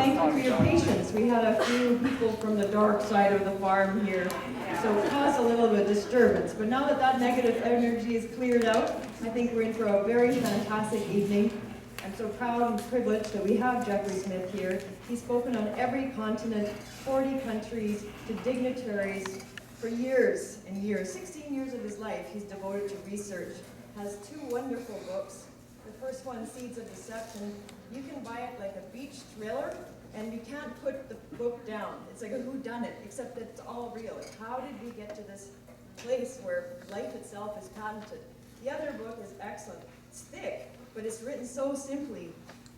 thank you for your patience. We had a few people from the dark side of the farm here, so it caused a little bit of disturbance. But now that that negative energy is cleared out, I think we're in for a very fantastic evening. I'm so proud and privileged that we have Jeffery Smith here. He's spoken on every continent, 40 countries, to dignitaries for years and years. 16 years of his life he's devoted to research. Has 2 wonderful books. The first one, Seeds of Deception. You can buy it like a beach thriller, and you can't put the book down. It's like a whodunit, except that it's all real. Like, how did we get to this place where life itself is patented? The other book is excellent. It's thick, but it's written so simply.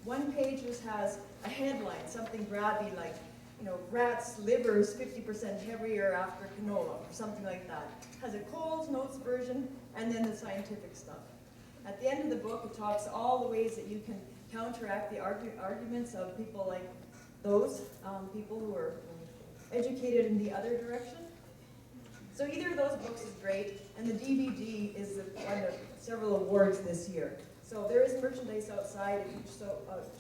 One page just has a headline, something grabby like, you know, rats' livers 50% heavier after canola, or something like that. It has a Coles Notes version, and then the scientific stuff. At the end of the book, it talks all the ways that you can counteract the arguments of people like those, people who are educated in the other direction. So either of those books is great, and the DVD is won several awards this year. So there is merchandise outside if you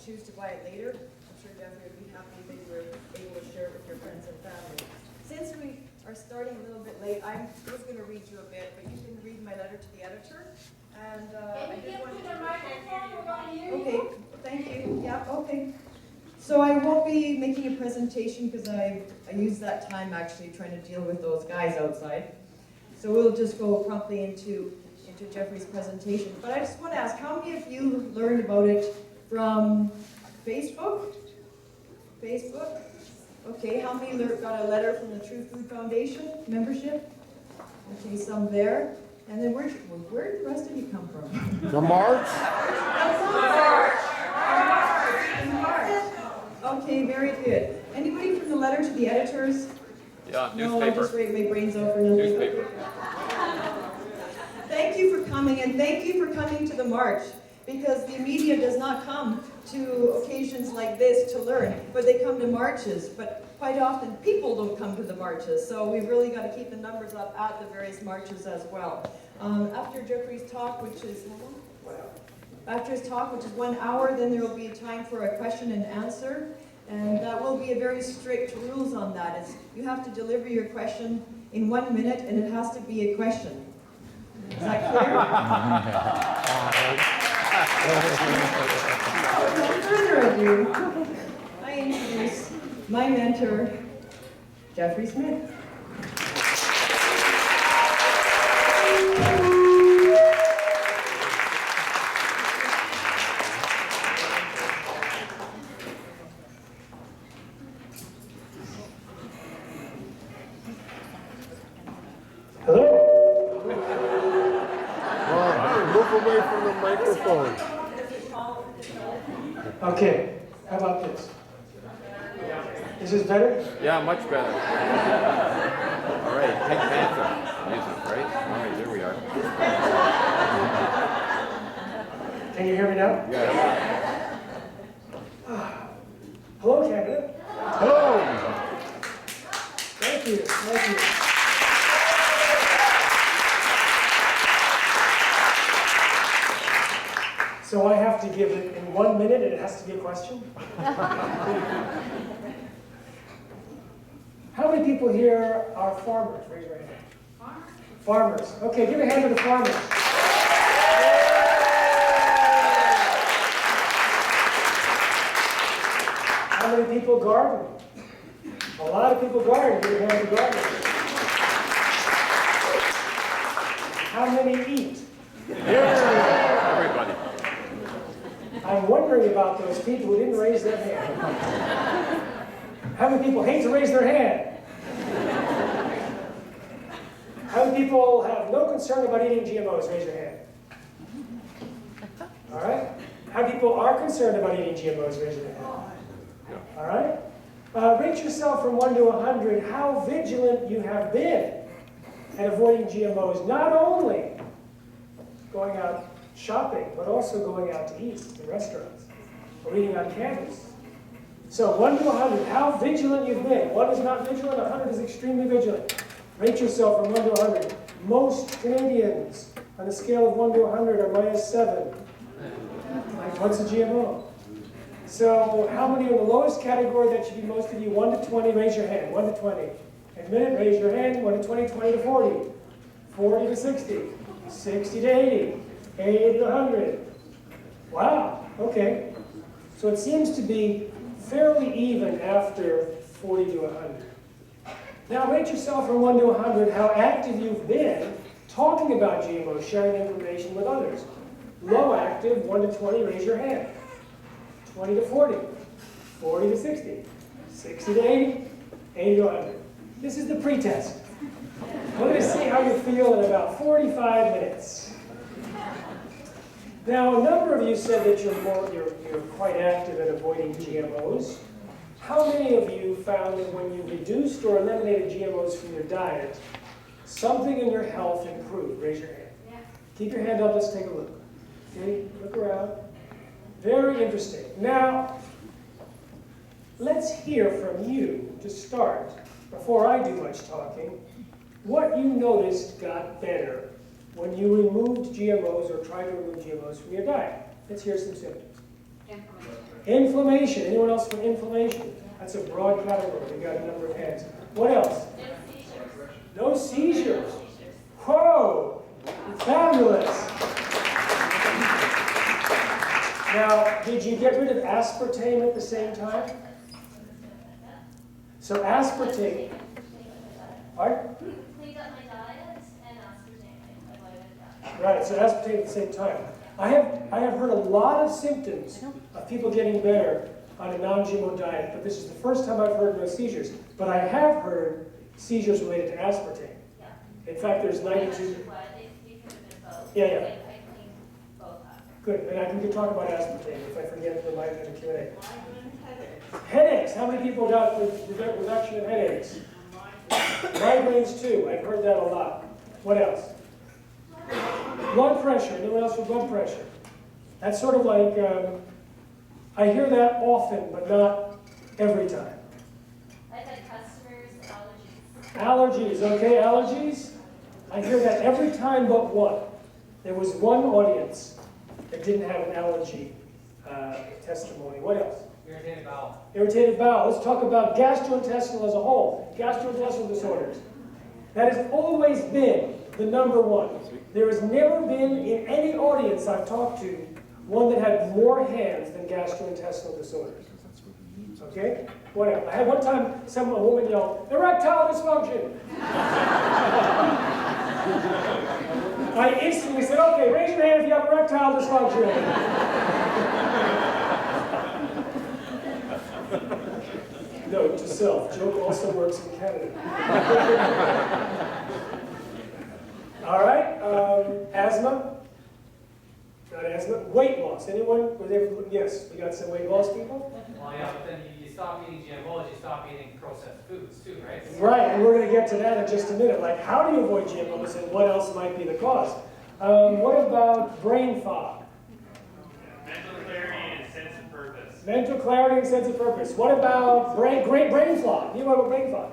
choose to buy it later. I'm sure Jeffrey would be happy that you were able to share it with your friends and family. Since we are starting a little bit late, I was going to read you a bit, but you can read my letter to the editor. And I did want to... Okay, thank you. Yeah, okay. So I won't be making a presentation because I used that time actually trying to deal with those guys outside. So we'll just go promptly into Jeffrey's presentation. But I just want to ask, how many of you learned about it from Facebook? Facebook? Okay, how many got a letter from the True Food Foundation membership? Okay, some there. And then where did the rest of you come from? The March? Okay, very good. Anybody from the letter to the editors? Yeah, No, I newspaper. just raised my brains out for nothing. Newspaper. Thank you for coming, and thank you for coming to the march, because the media does not come to occasions like this to learn, but they come to marches. But quite often, people don't come to the marches, so we've really got to keep the numbers up at the various marches as well. After Jeffrey's talk, which is 1 hour, then there will be time for a question and answer, and that will be a very strict rules on that. It's, you have to deliver your question in 1 minute, and it has to be a question. Is that clear? Without further ado, I introduce my mentor, Jeffery Smith. Away from the microphone. Okay, how about this? Is this better? Yeah, much better. All right, Pink Panther music, right? All right, there we are. Can you hear me now? Yeah. Hello, Canada. Hello. Thank you, thank you. So I have to give it in 1 minute and it has to be a question? How many people here are farmers? Raise your hand. Farmers. Okay, give a hand to the farmers. How many people garden? A lot of people garden. Give a hand to gardeners. How many eat? Everybody. I'm wondering about those people who didn't raise their hand. How many people hate to raise their hand? How many people have no concern about eating GMOs? Raise your hand. All right. How many people are concerned about eating GMOs? Raise your hand. All right. Rate yourself from 1 to 100 how vigilant you have been at avoiding GMOs, not only going out shopping, but also going out to eat in restaurants or eating on campus. So 1 to 100, how vigilant you've been. 1 is not vigilant, 100 is extremely vigilant. Rate yourself from 1 to 100. Most Canadians on a scale of 1 to 100 are -7. What's a GMO? So how many are in the lowest category? That should be most of you. 1 to 20, raise your hand. 1 to 20. Admit it, raise your hand. 1 to 20, 20 to 40. 40 to 60. 60 to 80. 80 to 100. Wow, okay. So it seems to be fairly even after 40 to 100. Now rate yourself from 1 to 100 how active you've been talking about GMOs, sharing information with others. Low active, 1 to 20, raise your hand. 20 to 40, 40 to 60, 60 to 80, 80 to 100. This is the pretest. We're going to see how you feel in about 45 minutes. Now, a number of you said that you're quite active in avoiding GMOs. How many of you found that when you reduced or eliminated GMOs from your diet, something in your health improved? Raise your hand. Yeah. Keep your hand up, let's take a look. Okay, look around. Very interesting. Now, let's hear from you to start, before I do much talking, what you noticed got better when you removed GMOs or tried to remove GMOs from your diet. Let's hear some symptoms. Inflammation. Anyone else for inflammation? That's a broad category. We got a number of hands. What else? No seizures. Whoa! Fabulous. Now, did you get rid of aspartame at the same time? So aspartame. Pardon? Cleaned up my diet and aspartame. I avoided that. Right, so aspartame at the same time. I have heard a lot of symptoms of people getting better on a non-GMO diet, but this is the first time I've heard no seizures. But I have heard seizures related to aspartame. Yeah. In fact, there's 92. You could have been both. Yeah, yeah. I cleaned both up. Good, and I can talk about aspartame if I forget to remind you in the Q&A. Headaches. How many people got the reduction of headaches? Migraines too. I've heard that a lot. What else? Blood pressure. Anyone else with blood pressure? That's sort of like, I hear that often, but not every time. I've had customers, allergies. Allergies, okay, allergies. I hear that every time but one. There was one audience that didn't have an allergy testimony. What else? Irritated bowel. Irritated bowel. Let's talk about gastrointestinal as a whole. Gastrointestinal disorders. That has always been the number one. There has never been in any audience I've talked to one that had more hands than gastrointestinal disorders. Okay? What else? I had one time a woman yelled, erectile dysfunction. I instantly said, okay, raise your hand if you have erectile dysfunction. Note to self, joke also works in Canada. All right, asthma? Got asthma. Weight loss, anyone? Was there, yes, we got some weight loss people? Well, yeah, but then you stop eating GMOs, you stop eating processed foods too, right? Right, and we're going to get to that in just a minute. Like, how do you avoid GMOs and what else might be the cause? What about brain fog? Mental clarity and sense of purpose. Mental clarity and sense of purpose. What about brain fog? You know about brain fog?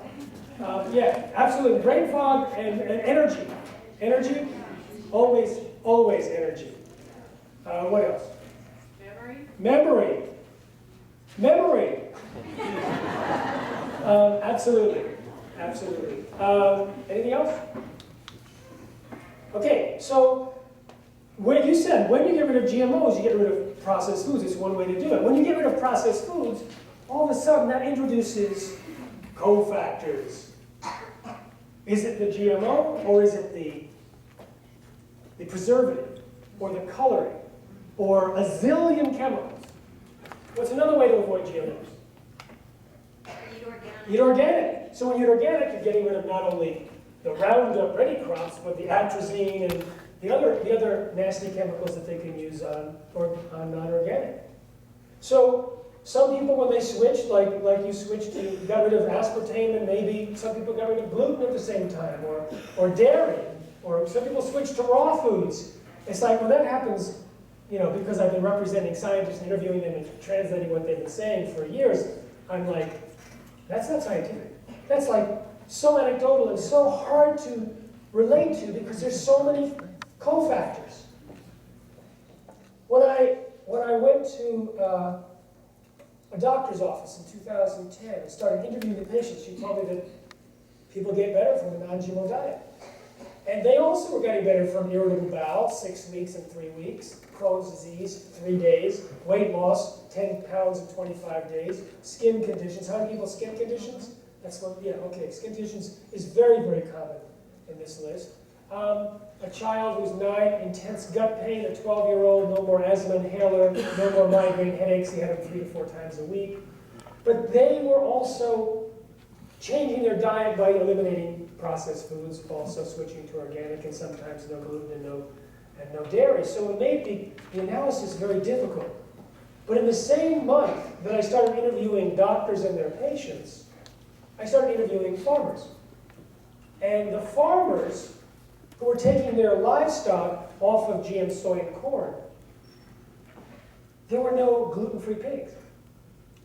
Yeah, absolutely. Brain fog and energy. Energy? Always energy. What else? Memory. Memory. Absolutely. Anything else? Okay, so when you get rid of GMOs, you get rid of processed foods. It's one way to do it. When you get rid of processed foods, all of a sudden that introduces cofactors. Is it the GMO or is it the preservative or the coloring or a zillion chemicals? What's another way to avoid GMOs? Eat organic. So when you eat organic, you're getting rid of not only the Roundup ready crops, but the atrazine and the other nasty chemicals that they can use on non-organic. So some people, when they switched, like you switched to, got rid of aspartame, and maybe some people got rid of gluten at the same time, or dairy, or some people switched to raw foods. It's like, well, that happens, because I've been representing scientists and interviewing them and translating what they've been saying for years. I'm like, that's not scientific. That's like so anecdotal and so hard to relate to because there's so many cofactors. When I went to a doctor's office in 2010 and started interviewing the patients. She told me that people get better from a non-GMO diet. And they also were getting better from irritable bowel, 6 weeks and 3 weeks, Crohn's disease, 3 days, weight loss, 10 pounds in 25 days, skin conditions. How many people have skin conditions? That's what, yeah, okay. Skin conditions is very, very common in this list. A child who's 9, intense gut pain, a 12-year-old, no more asthma inhaler, no more migraine headaches. He had them 3 to 4 times a week. But they were also changing their diet by eliminating processed foods, also switching to organic and sometimes no gluten and no dairy. So it made the analysis very difficult. But in the same month that I started interviewing doctors and their patients, I started interviewing farmers. And the farmers who were taking their livestock off of GM soy and corn, there were no gluten-free pigs.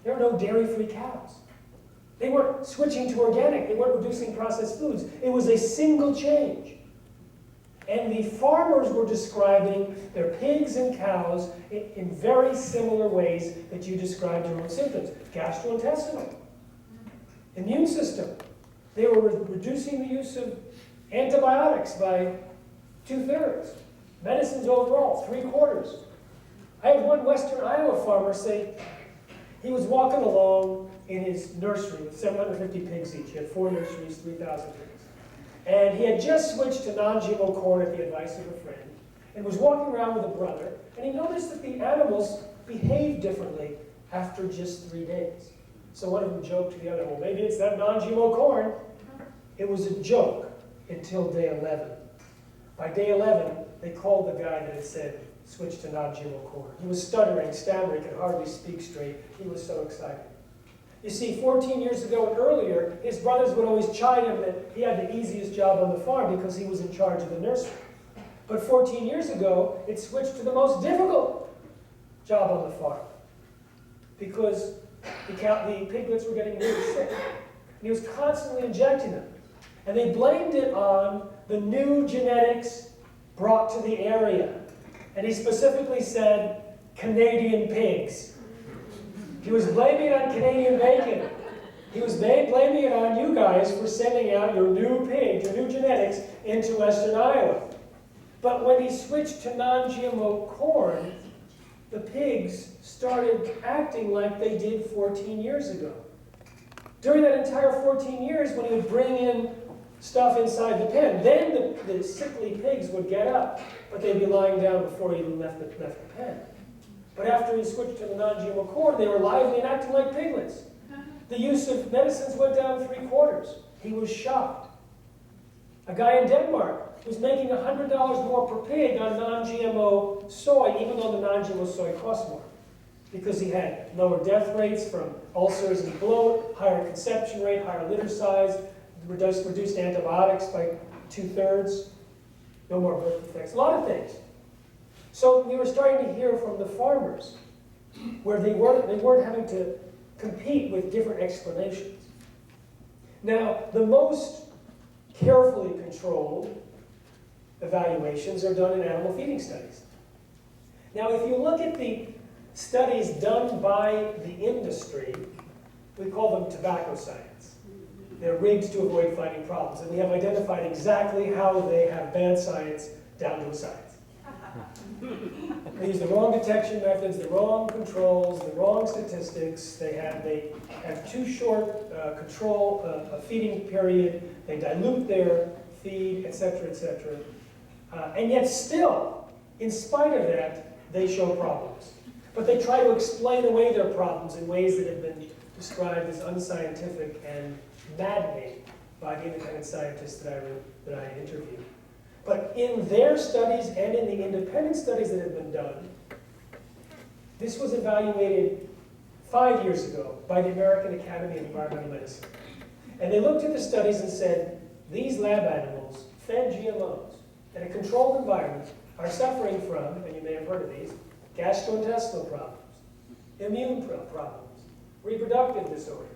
There were no dairy-free cows. They weren't switching to organic. They weren't reducing processed foods. It was a single change. And the farmers were describing their pigs and cows in very similar ways that you described your own symptoms. Gastrointestinal, immune system. They were reducing the use of antibiotics by 2/3. Medicines overall, 3/4. I had one Western Iowa farmer say he was walking along in his nursery with 750 pigs each. He had 4 nurseries, 3,000 pigs. And he had just switched to non-GMO corn at the advice of a friend, and was walking around with a brother, and he noticed that the animals behaved differently after just 3 days. So one of them joked to the other, well, maybe it's that non-GMO corn. It was a joke until day 11. By day 11, they called the guy that had said, switch to non-GMO corn. He was stuttering, stammering, could hardly speak straight. He was so excited. You see, 14 years ago and earlier, his brothers would always chide him that he had the easiest job on the farm because he was in charge of the nursery. But 14 years ago, it switched to the most difficult job on the farm because the piglets were getting really sick. And he was constantly injecting them. And they blamed it on the new genetics brought to the area. And he specifically said, Canadian pigs. He was blaming it on Canadian bacon. He was blaming it on you guys for sending out your new pigs, your new genetics, into Western Iowa. But when he switched to non-GMO corn, the pigs started acting like they did 14 years ago. During that entire 14 years, when he would bring in stuff inside the pen, then the sickly pigs would get up, but they'd be lying down before he even left the pen. But after he switched to the non-GMO corn, they were lively and acting like piglets. The use of medicines went down 3/4. He was shocked. A guy in Denmark was making $100 more per pig on non-GMO soy, even though the non-GMO soy cost more, because he had lower death rates from ulcers and bloat, higher conception rate, higher litter size, reduced antibiotics by 2/3, no more birth defects, a lot of things. So we were starting to hear from the farmers where they weren't having to compete with different explanations. Now, the most carefully controlled evaluations are done in animal feeding studies. Now, if you look at the studies done by the industry, we call them tobacco science. They're rigged to avoid finding problems, and we have identified exactly how they have bad science down to a science. They use the wrong detection methods, the wrong controls, the wrong statistics. They have too short a feeding period. They dilute their feed, etc., etc. And yet still, in spite of that, they show problems. But they try to explain away their problems in ways that have been described as unscientific and maddening by the independent scientists that I interviewed. But in their studies and in the independent studies that have been done, this was evaluated 5 years ago by the American Academy of Environmental Medicine. And they looked at the studies and said, these lab animals fed GMOs in a controlled environment are suffering from, and you may have heard of these, gastrointestinal problems, immune problems, reproductive disorders,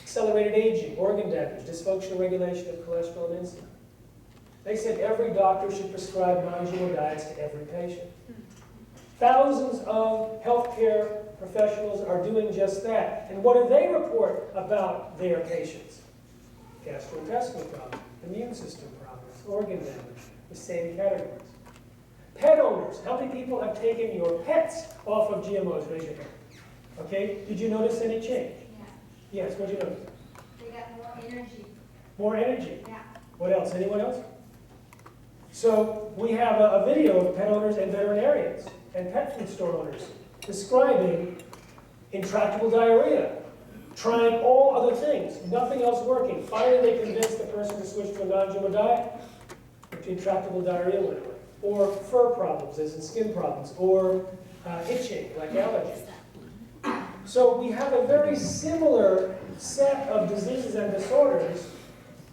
accelerated aging, organ damage, dysfunctional regulation of cholesterol and insulin. They said every doctor should prescribe non-GMO diets to every patient. Thousands of healthcare professionals are doing just that. And what do they report about their patients? Gastrointestinal problems, immune system problems, organ damage, the same categories. Pet owners, how many people have taken your pets off of GMOs? Raise your hand. Okay, did you notice any change? Yeah. Yes, what did you notice? They got more energy. More energy. Yeah. What else? Anyone else? So we have a video of pet owners and veterinarians and pet food store owners describing intractable diarrhea, trying all other things, nothing else working. Finally, they convinced the person to switch to a non-GMO diet, but intractable diarrhea went away. Or fur problems, as in skin problems, or itching, like allergies. So we have a very similar set of diseases and disorders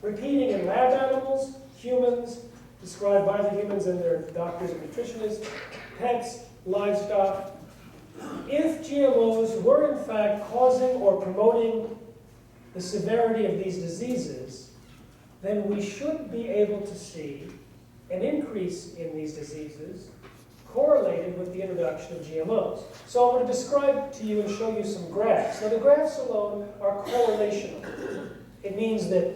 repeating in lab animals, humans, described by the humans and their doctors and nutritionists, pets, livestock. If GMOs were in fact causing or promoting the severity of these diseases, then we should be able to see an increase in these diseases correlated with the introduction of GMOs. So I'm going to describe to you and show you some graphs. Now the graphs alone are correlational. It means that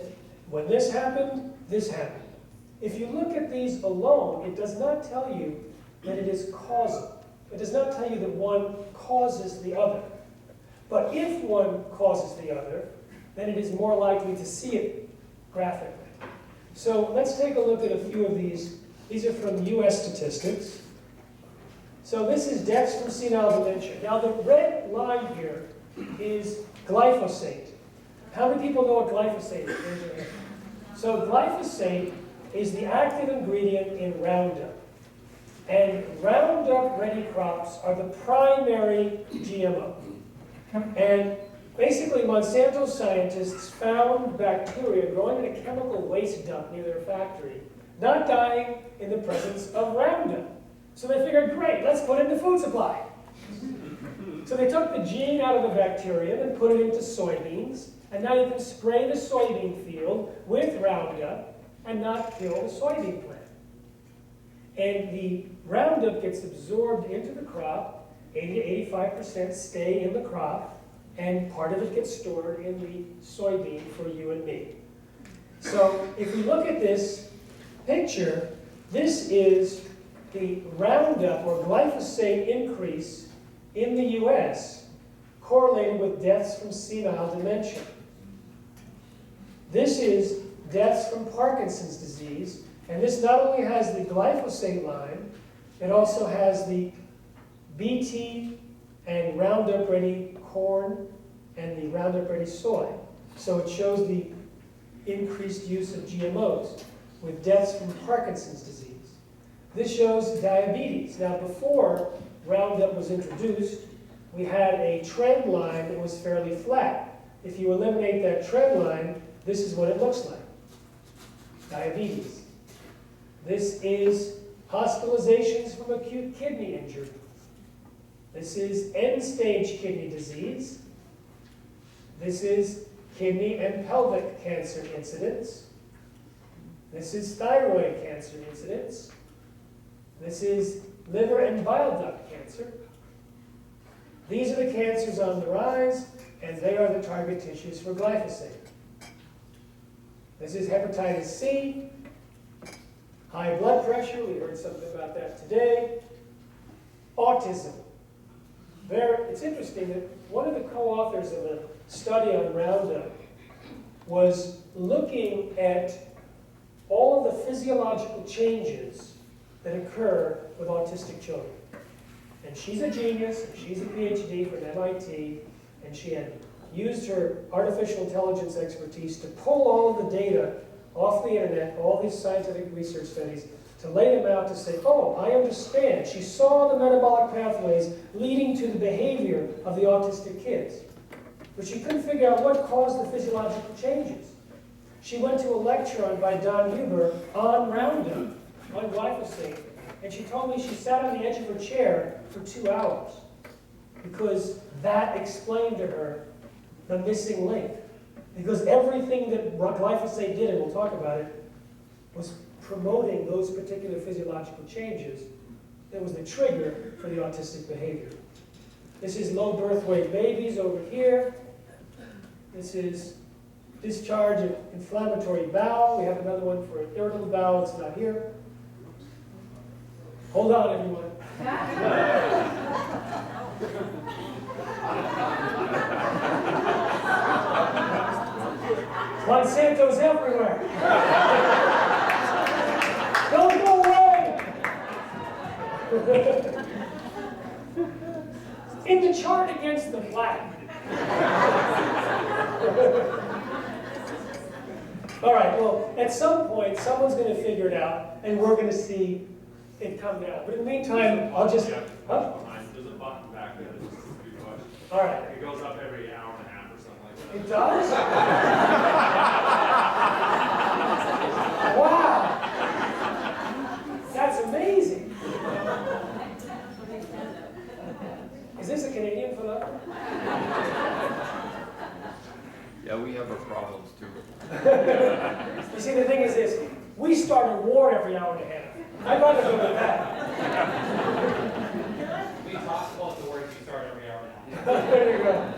when this happened, this happened. If you look at these alone, it does not tell you that it is causal. It does not tell you that one causes the other. But if one causes the other, then it is more likely to see it graphically. So let's take a look at a few of these. These are from US statistics. So this is deaths from senile dementia. Now the red line here is glyphosate. How many people know what glyphosate is? Raise your hand. So glyphosate is the active ingredient in Roundup. And Roundup-ready crops are the primary GMO. And basically, Monsanto scientists found bacteria growing in a chemical waste dump near their factory, not dying in the presence of Roundup. So they figured, great, let's put it in the food supply. So they took the gene out of the bacterium and put it into soybeans, and now you can spray the soybean field with Roundup and not kill the soybean plant. And the Roundup gets absorbed into the crop, 80 to 85% stay in the crop, and part of it gets stored in the soybean for you and me. So if we look at this picture, this is the Roundup or glyphosate increase in the US correlated with deaths from senile dementia. This is deaths from Parkinson's disease, and this not only has the glyphosate line, it also has the BT and Roundup-ready corn and the Roundup-ready soy. So it shows the increased use of GMOs with deaths from Parkinson's disease. This shows diabetes. Now before Roundup was introduced, we had a trend line that was fairly flat. If you eliminate that trend line, this is what it looks like. Diabetes. This is hospitalizations from acute kidney injury. This is end-stage kidney disease. This is kidney and pelvic cancer incidence. This is thyroid cancer incidence. This is liver and bile duct cancer. These are the cancers on the rise, and they are the target tissues for glyphosate. This is hepatitis C, high blood pressure, we heard something about that today, autism. It's interesting that one of the co-authors of a study on Roundup was looking at all of the physiological changes that occur with autistic children. And she's a genius, and she's a PhD from MIT, and she had used her artificial intelligence expertise to pull all of the data off the internet, all these scientific research studies, to lay them out to say, oh, I understand. She saw the metabolic pathways leading to the behavior of the autistic kids. But she couldn't figure out what caused the physiological changes. She went to a lecture by Don Huber on Roundup, on glyphosate, and she told me she sat on the edge of her chair for 2 hours because that explained to her the missing link. Because everything that glyphosate did, and we'll talk about it, was promoting those particular physiological changes that was the trigger for the autistic behavior. This is low birth weight babies over here. This is discharge of inflammatory bowel. We have another one for irritable bowel. It's not here. Hold on, everyone. Monsanto's everywhere. Don't go away. In the chart against the flag. All right, well, at some point, someone's going to figure it out, and we're going to see it come down. But in the meantime, I'll just... Yeah, Huh? there's a button back there that's just a few questions. All right. It goes up every hour and a half or something like that. It does? Wow! That's amazing. Is this a Canadian phenomenon? Yeah, we have our problems too. You see, the thing is this. We start a war every hour and a half. I'd rather go with that. We talk about the words you start every hour and a half. There you go.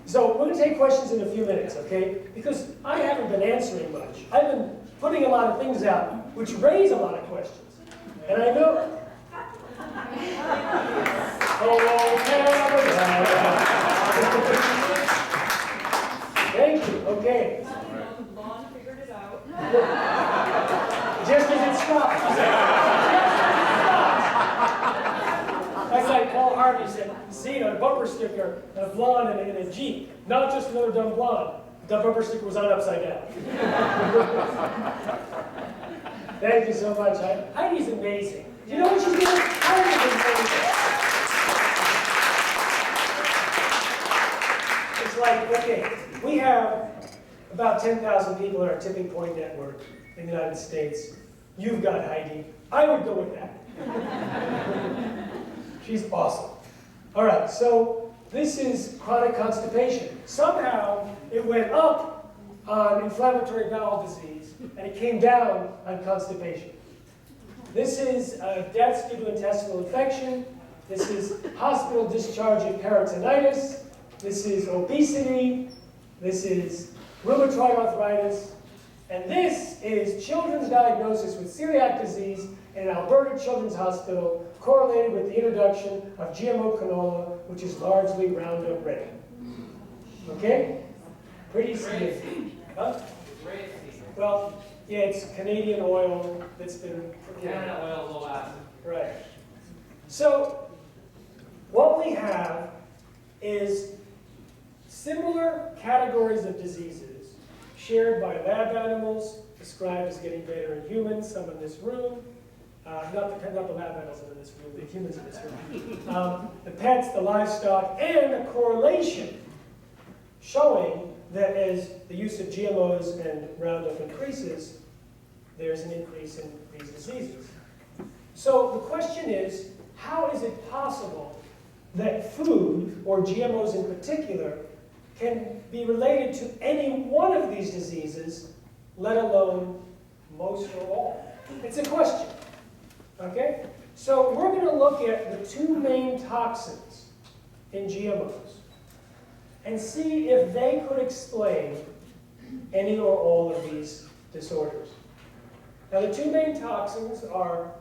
So we're going to take questions in a few minutes, okay? Because I haven't been answering much. I've been putting a lot of things out which raise a lot of questions. And I know... Oh, thank you, okay. Vaughn figured it out. Just as it stops. That's like Paul Harvey said, see on a bumper sticker, a blonde in a Jeep, not just another dumb blonde. The bumper sticker was on upside down. Thank you so much. Heidi's amazing. Do you know what she's doing? Heidi's amazing. It's like, okay, we have about 10,000 people in our Tipping Point network in the United States. You've got Heidi. I would go with that. She's awesome. All right, so this is chronic constipation. Somehow it went up on inflammatory bowel disease and it came down on constipation. This is deaths due to intestinal infection. This is hospital discharge of peritonitis. This is obesity. This is rheumatoid arthritis. And this is children's diagnosis with celiac disease in Alberta Children's Hospital, correlated with the introduction of GMO canola, which is largely Roundup Ready. Okay? Pretty significant. Huh? Well, yeah, it's Canadian oil that's been... Canada oil, low acid. Right. So, what we have is similar categories of diseases shared by lab animals, described as getting better in humans, some in this room. Not the lab animals in this room, the humans in this room. The pets, the livestock, and a correlation showing that as the use of GMOs and Roundup increases, there's an increase in these diseases. So the question is, how is it possible that food, or GMOs in particular, can be related to any one of these diseases, let alone most or all? It's a question. Okay? So we're going to look at the two main toxins in GMOs and see if they could explain any or all of these disorders. Now the two main toxins are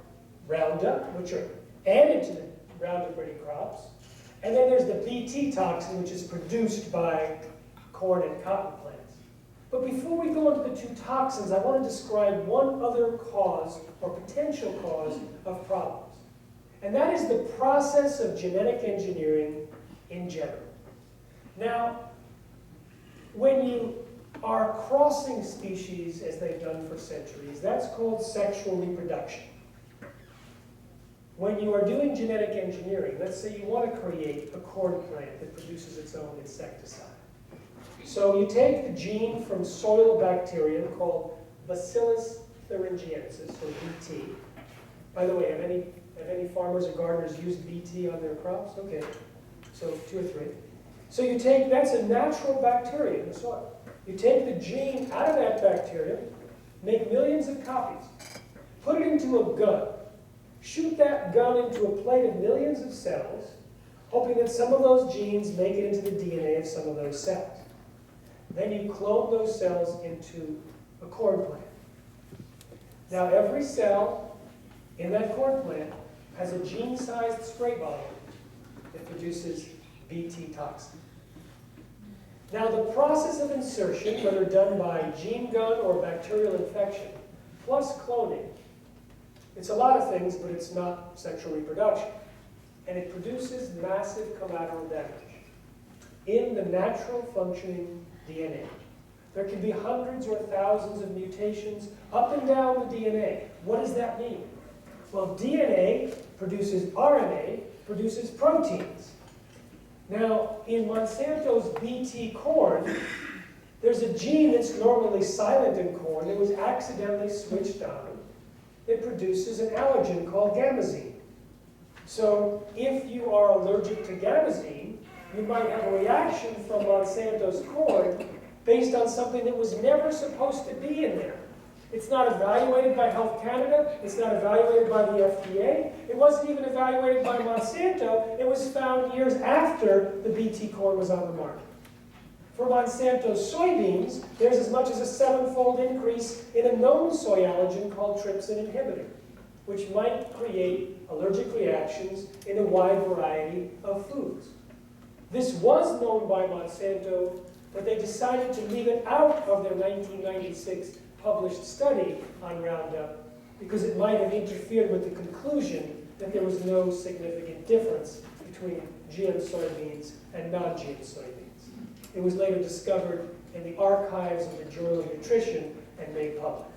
Roundup, which are added to the Roundup Ready crops, and then there's the Bt toxin, which is produced by corn and cotton plants. But before we go into the two toxins, I want to describe one other cause or potential cause of problems. And that is the process of genetic engineering in general. Now, when you are crossing species, as they've done for centuries, that's called sexual reproduction. When you are doing genetic engineering, let's say you want to create a corn plant that produces its own insecticide. So you take the gene from soil bacterium called Bacillus thuringiensis, or Bt. By the way, have any farmers or gardeners used Bt on their crops? Okay, so 2 or 3. So you take, that's a natural bacteria in the soil. You take the gene out of that bacterium, make millions of copies, put it into a gun, shoot that gun into a plate of millions of cells, hoping that some of those genes make it into the DNA of some of those cells. Then you clone those cells into a corn plant. Now every cell in that corn plant has a gene-sized spray bottle that produces Bt toxin. Now the process of insertion, whether done by gene gun or bacterial infection, plus cloning, it's a lot of things, but it's not sexual reproduction. And it produces massive collateral damage in the natural functioning DNA. There can be hundreds or thousands of mutations up and down the DNA. What does that mean? Well, DNA produces RNA, produces proteins. Now, in Monsanto's Bt corn, there's a gene that's normally silent in corn that was accidentally switched on. It produces an allergen called gamazine. So, if you are allergic to gamazine, you might have a reaction from Monsanto's corn based on something that was never supposed to be in there. It's not evaluated by Health Canada, it's not evaluated by the FDA, it wasn't even evaluated by Monsanto, it was found years after the Bt corn was on the market. For Monsanto's soybeans, there's as much as a 7-fold increase in a known soy allergen called trypsin inhibitor, which might create allergic reactions in a wide variety of foods. This was known by Monsanto, but they decided to leave it out of their 1996 published study on Roundup because it might have interfered with the conclusion that there was no significant difference between GM soybeans and non-GM soybeans. It was later discovered in the archives of the Journal of Nutrition and made public.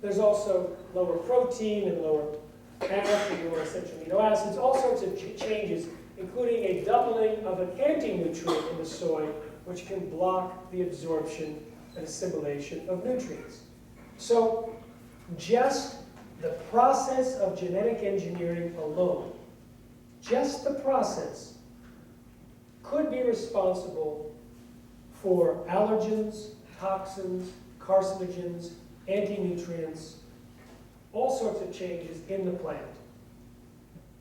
There's also lower protein and lower essential amino acids, all sorts of changes, including a doubling of an anti-nutrient in the soy, which can block the absorption and assimilation of nutrients. So just the process of genetic engineering alone, just the process, could be responsible for allergens, toxins, carcinogens, anti-nutrients, all sorts of changes in the plant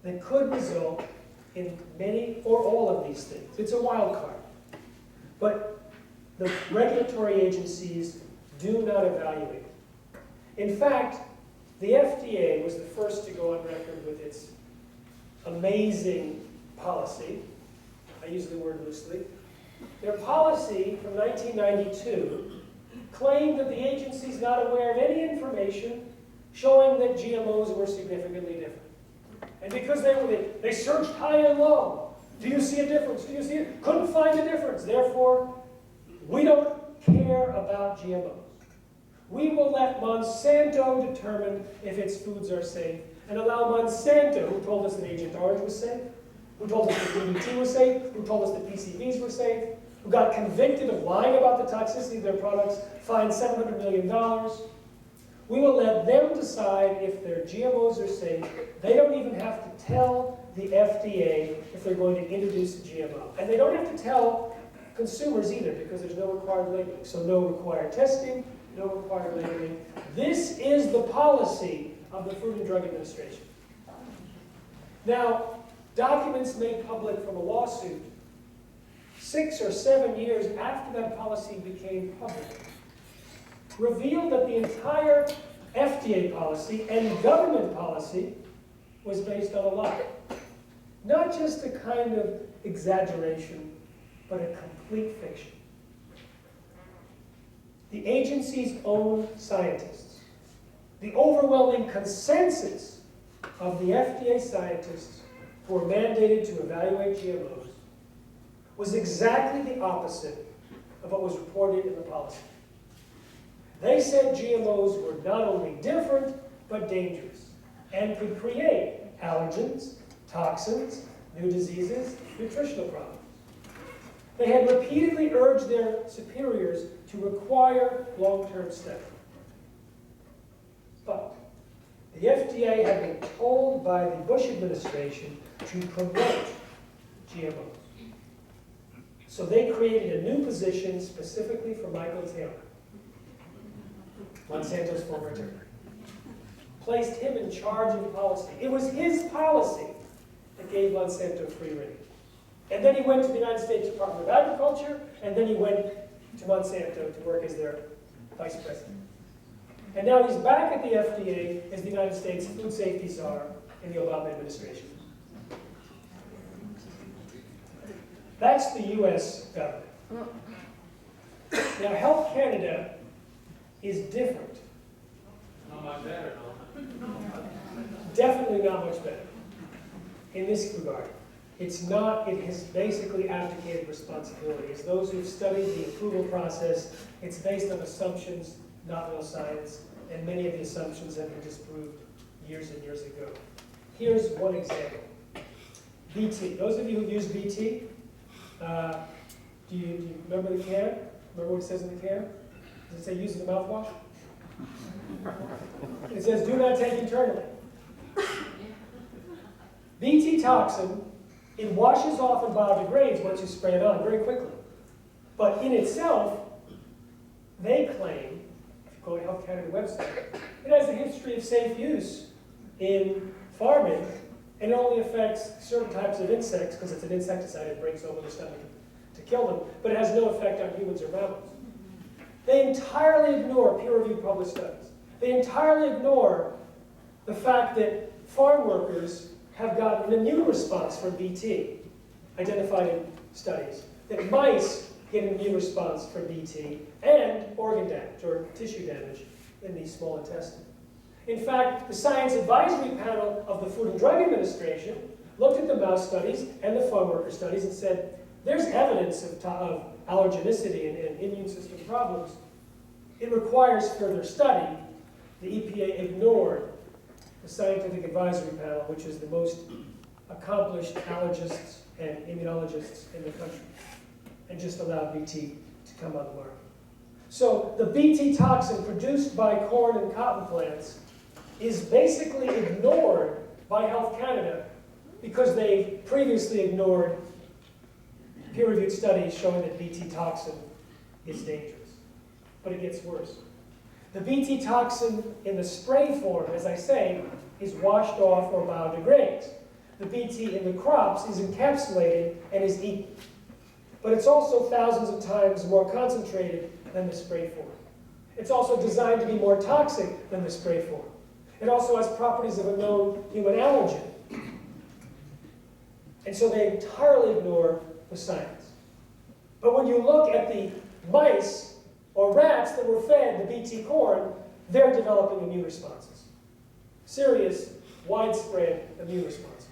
that could result in many or all of these things. It's a wild card. But the regulatory agencies do not evaluate it. In fact, the FDA was the first to go on record with its amazing policy. I use the word loosely. Their policy from 1992 claimed that the agency is not aware of any information showing that GMOs were significantly different. And because they searched high and low, do you see a difference? Do you see it? Couldn't find a difference. Therefore, we don't care about GMOs. We will let Monsanto determine if its foods are safe and allow Monsanto, who told us that Agent Orange was safe, who told us that DDT was safe, who told us that PCBs were safe, who got convicted of lying about the toxicity of their products, fined $700 million. We will let them decide if their GMOs are safe. They don't even have to tell the FDA if they're going to introduce a GMO. And they don't have to tell consumers either, because there's no required labeling. So no required testing, no required labeling. This is the policy of the Food and Drug Administration. Now, documents made public from a lawsuit 6 or 7 years after that policy became public revealed that the entire FDA policy and government policy was based on a lie. Not just a kind of exaggeration, but a complete fiction. The agency's own scientists, the overwhelming consensus of the FDA scientists who were mandated to evaluate GMOs, was exactly the opposite of what was reported in the policy. They said GMOs were not only different, but dangerous, and could create allergens, toxins, new diseases, nutritional problems. They had repeatedly urged their superiors to require long-term study. But the FDA had been told by the Bush administration to promote GMOs. So they created a new position specifically for Michael Taylor, Monsanto's former attorney. Placed him in charge of policy. It was his policy that gave Monsanto free rein. And then he went to the United States Department of Agriculture, and then he went to Monsanto to work as their vice president. And now he's back at the FDA as the United States Food Safety Czar in the Obama administration. That's the US government. Now, Health Canada is different. Not much better, no? Definitely not much better in this regard. It's not, it has basically abdicated responsibility. As those who've studied the approval process, it's based on assumptions, not real science, and many of the assumptions have been disproved years and years ago. Here's one example. BT. Those of you who use BT, do you remember the can? Remember what it says in the can? Does it say use the mouthwash? It says do not take internally. BT toxin, it washes off and biodegrades once you spray it on very quickly. But in itself, they claim, if you go to Health Canada website, it has a history of safe use in farming, and it only affects certain types of insects because it's an insecticide, it breaks over the stomach to kill them, but it has no effect on humans or mammals. They entirely ignore peer-reviewed published studies. They entirely ignore the fact that farm workers have gotten an immune response from BT, identified in studies, that mice get an immune response from BT, and organ damage or tissue damage in the small intestine. In fact, the Science Advisory Panel of the Food and Drug Administration looked at the mouse studies and the farm worker studies and said, there's evidence of allergenicity and immune system problems. It requires further study. The EPA ignored the Scientific Advisory Panel, which is the most accomplished allergists and immunologists in the country, and just allowed BT to come on the market. So the BT toxin produced by corn and cotton plants is basically ignored by Health Canada because they previously ignored peer-reviewed studies showing that BT toxin is dangerous. But it gets worse. The BT toxin in the spray form, as I say, is washed off or biodegrades. The BT in the crops is encapsulated and is eaten. But it's also thousands of times more concentrated than the spray form. It's also designed to be more toxic than the spray form. It also has properties of a known human allergen. And so they entirely ignore the science. But when you look at the mice or rats that were fed the BT corn, they're developing immune responses. Serious, widespread immune responses.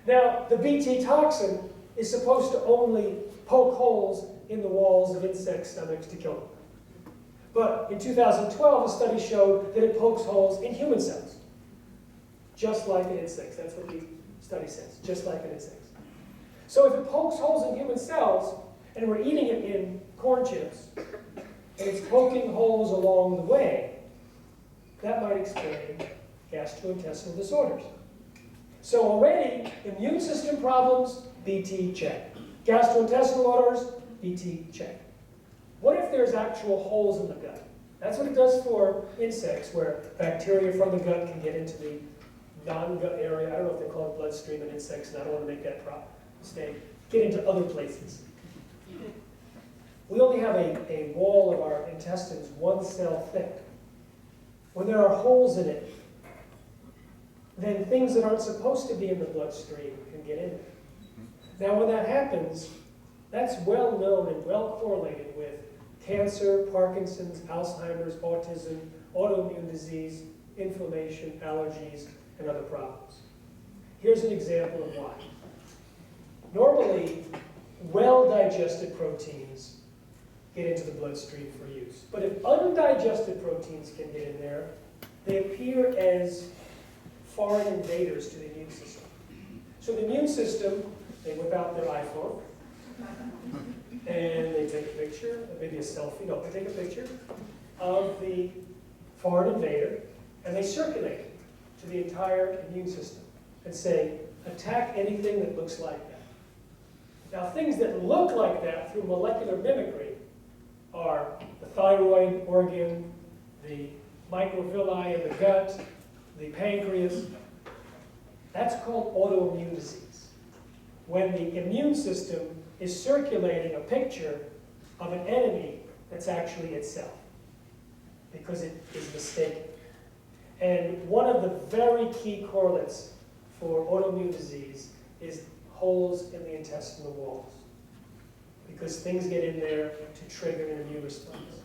Now, the BT toxin is supposed to only poke holes in the walls of insect stomachs to kill them. But in 2012, a study showed that it pokes holes in human cells, just like in insects. That's what the study says, just like in insects. So if it pokes holes in human cells, and we're eating it in corn chips, and it's poking holes along the way, that might explain gastrointestinal disorders. So already, immune system problems, BT check. Gastrointestinal disorders, BT check. What if there's actual holes in the gut? That's what it does for insects, where bacteria from the gut can get into the non-gut area. I don't know if they call it bloodstream in insects, and I don't want to make that mistake. Get into other places. We only have a wall of our intestines 1 cell thick. When there are holes in it, then things that aren't supposed to be in the bloodstream can get in there. Now, when that happens, that's well known and well correlated with cancer, Parkinson's, Alzheimer's, autism, autoimmune disease, inflammation, allergies, and other problems. Here's an example of why. Normally, well-digested proteins get into the bloodstream for use. But if undigested proteins can get in there, they appear as foreign invaders to the immune system. So the immune system, they whip out their iPhone, and they take a picture, maybe a selfie, no, they take a picture of the foreign invader, and they circulate it to the entire immune system and say, attack anything that looks like that. Now, things that look like that through molecular mimicry are the thyroid organ, the microvilli in the gut, the pancreas. That's called autoimmune disease. when the immune system is circulating a picture of an enemy that's actually itself, because it is mistaken. And one of the very key correlates for autoimmune disease is holes in the intestinal walls, because things get in there to trigger an immune response.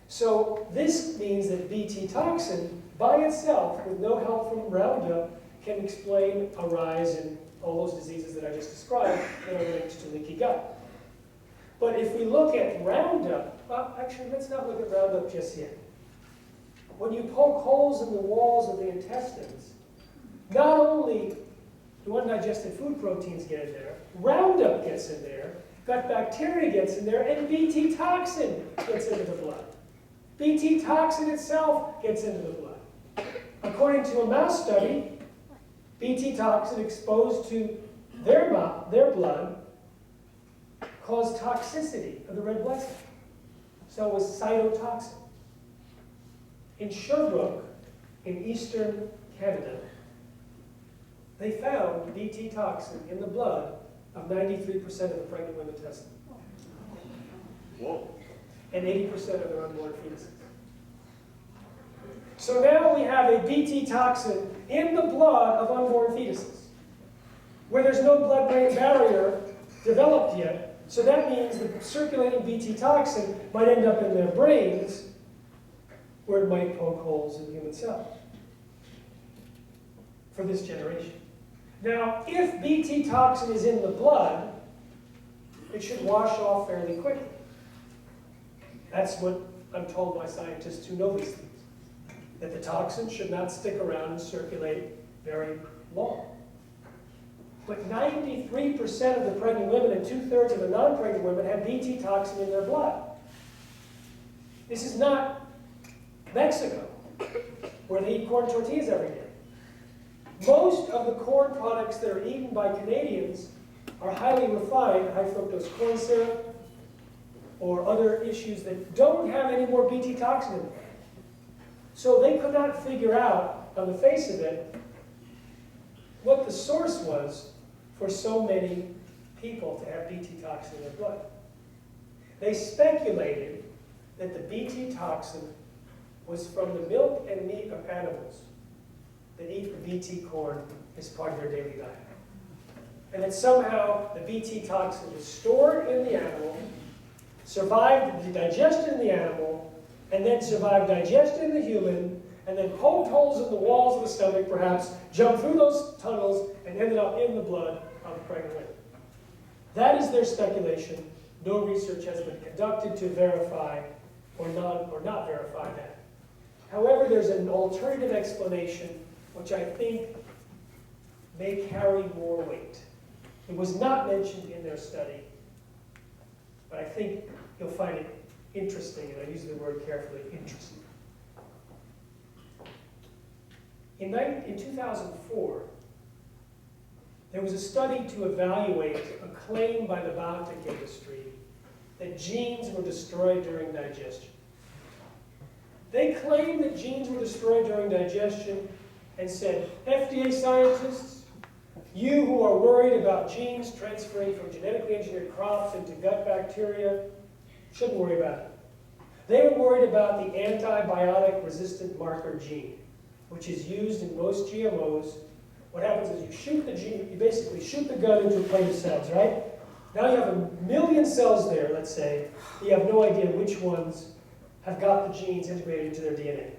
So this means that Bt toxin by itself, with no help from Roundup, can explain a rise in all those diseases that I just described that are linked to leaky gut. But if we look at Roundup, well, actually, let's not look at Roundup just yet. When you poke holes in the walls of the intestines, not only do undigested food proteins get in there, Roundup gets in there, gut bacteria gets in there, and Bt toxin gets into the blood. Bt toxin itself gets into the blood. According to a mouse study, Bt toxin exposed to their blood caused toxicity of the red blood cell. So it was cytotoxic. In Sherbrooke, in eastern Canada, they found Bt toxin in the blood of 93% of the pregnant women tested. Whoa. And 80% of their unborn fetuses. So now we have a Bt toxin in the blood of unborn fetuses, where there's no blood-brain barrier developed yet. So that means the circulating Bt toxin might end up in their brains, where it might poke holes in human cells for this generation. Now, if Bt toxin is in the blood, it should wash off fairly quickly. That's what I'm told by scientists who know these things, that the toxin should not stick around and circulate very long. But 93% of the pregnant women and 2/3 of the non-pregnant women had Bt toxin in their blood. This is not Mexico, where they eat corn tortillas every day. Most of the corn products that are eaten by Canadians are highly refined, high fructose corn syrup, or other issues that don't have any more Bt toxin in them. So they could not figure out, on the face of it, what the source was for so many people to have Bt toxin in their blood. They speculated that the Bt toxin was from the milk and meat of animals that eat the Bt corn as part of their daily diet. And that somehow the Bt toxin was stored in the animal, survived the digestion in the animal, and then survived digestion in the human, and then poked holes in the walls of the stomach, perhaps, jumped through those tunnels, and ended up in the blood of the pregnant women. That is their speculation. No research has been conducted to verify or not verify that. However, there's an alternative explanation which I think may carry more weight. It was not mentioned in their study, but I think you'll find it interesting, and I use the word carefully, interesting. In 2004, there was a study to evaluate a claim by the biotech industry that genes were destroyed during digestion. They claimed that genes were destroyed during digestion and said, FDA scientists, you who are worried about genes transferring from genetically engineered crops into gut bacteria, shouldn't worry about it. They were worried about the antibiotic-resistant marker gene, which is used in most GMOs. What happens is you shoot the gene, you basically shoot the gut into a plate of cells, right? Now you have 1 million cells there, let's say. You have no idea which ones have got the genes integrated into their DNA.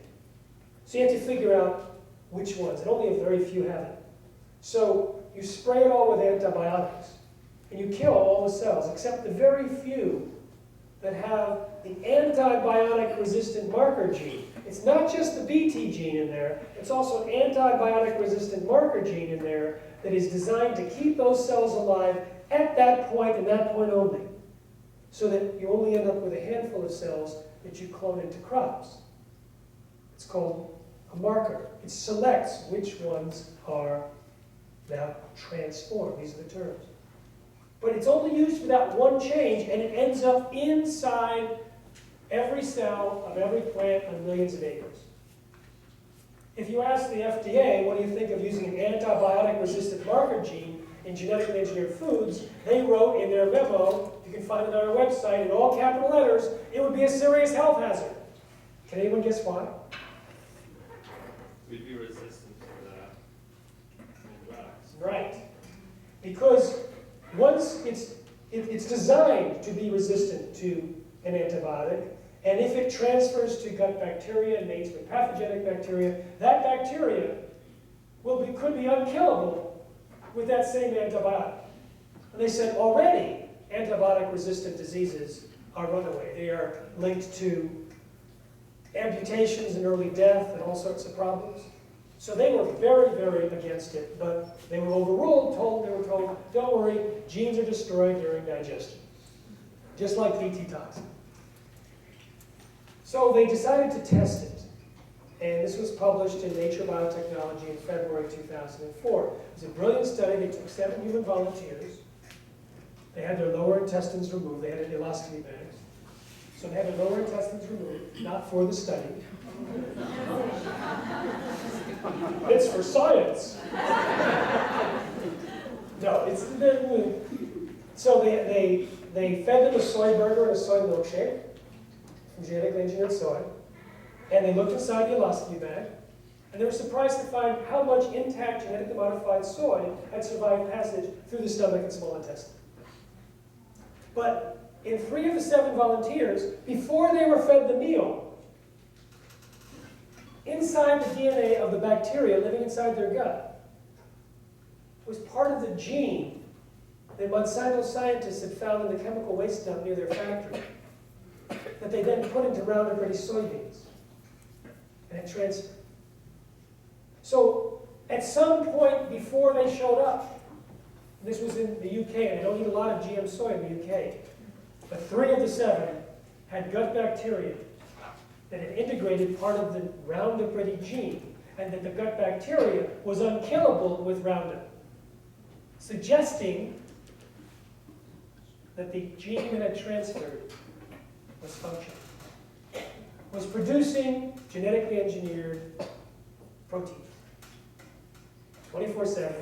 So you have to figure out which ones, and only a very few have it. So you spray it all with antibiotics, and you kill all the cells, except the very few that have the antibiotic-resistant marker gene. It's not just the Bt gene in there, it's also an antibiotic-resistant marker gene in there that is designed to keep those cells alive at that point and that point only, so that you only end up with a handful of cells that you clone into crops. It's called a marker. It selects which ones are now transformed. These are the terms. But it's only used for that one change, and it ends up inside every cell of every plant on millions of acres. If you ask the FDA, what do you think of using an antibiotic-resistant marker gene in genetically engineered foods, they wrote in their memo, you can find it on our website in all capital letters, it would be a serious health hazard. Can anyone guess why? We'd be resistant to the antibiotics. Right. Because once it's designed to be resistant to an antibiotic, and if it transfers to gut bacteria and mates with pathogenic bacteria, that bacteria could be unkillable with that same antibiotic. And they said already antibiotic-resistant diseases are runaway. They are linked to amputations and early death and all sorts of problems. So they were very, very against it, but they were overruled, they were told, don't worry, genes are destroyed during digestion, just like BT toxin. So they decided to test it, and this was published in Nature Biotechnology in February 2004. It was a brilliant study. They took 7 human volunteers. They had their lower intestines removed. They had an ileostomy bag. So they had their lower intestines removed, not for the study. It's for science. No, it's so they fed them a soy burger and a soy milkshake from genetically engineered soy, and they looked inside the ileostomy bag, and they were surprised to find how much intact genetically modified soy had survived passage through the stomach and small intestine. But in 3 of the 7 volunteers, before they were fed the meal, inside the DNA of the bacteria living inside their gut was part of the gene that Monsanto scientists had found in the chemical waste dump near their factory that they then put into Roundup Ready soybeans. And it transferred. So at some point before they showed up, this was in the UK, and they don't eat a lot of GM soy in the UK, but 3 of the 7 had gut bacteria that had integrated part of the Roundup Ready gene, and that the gut bacteria was unkillable with Roundup, suggesting that the gene that had transferred was functioning, was producing genetically engineered proteins, 24/7,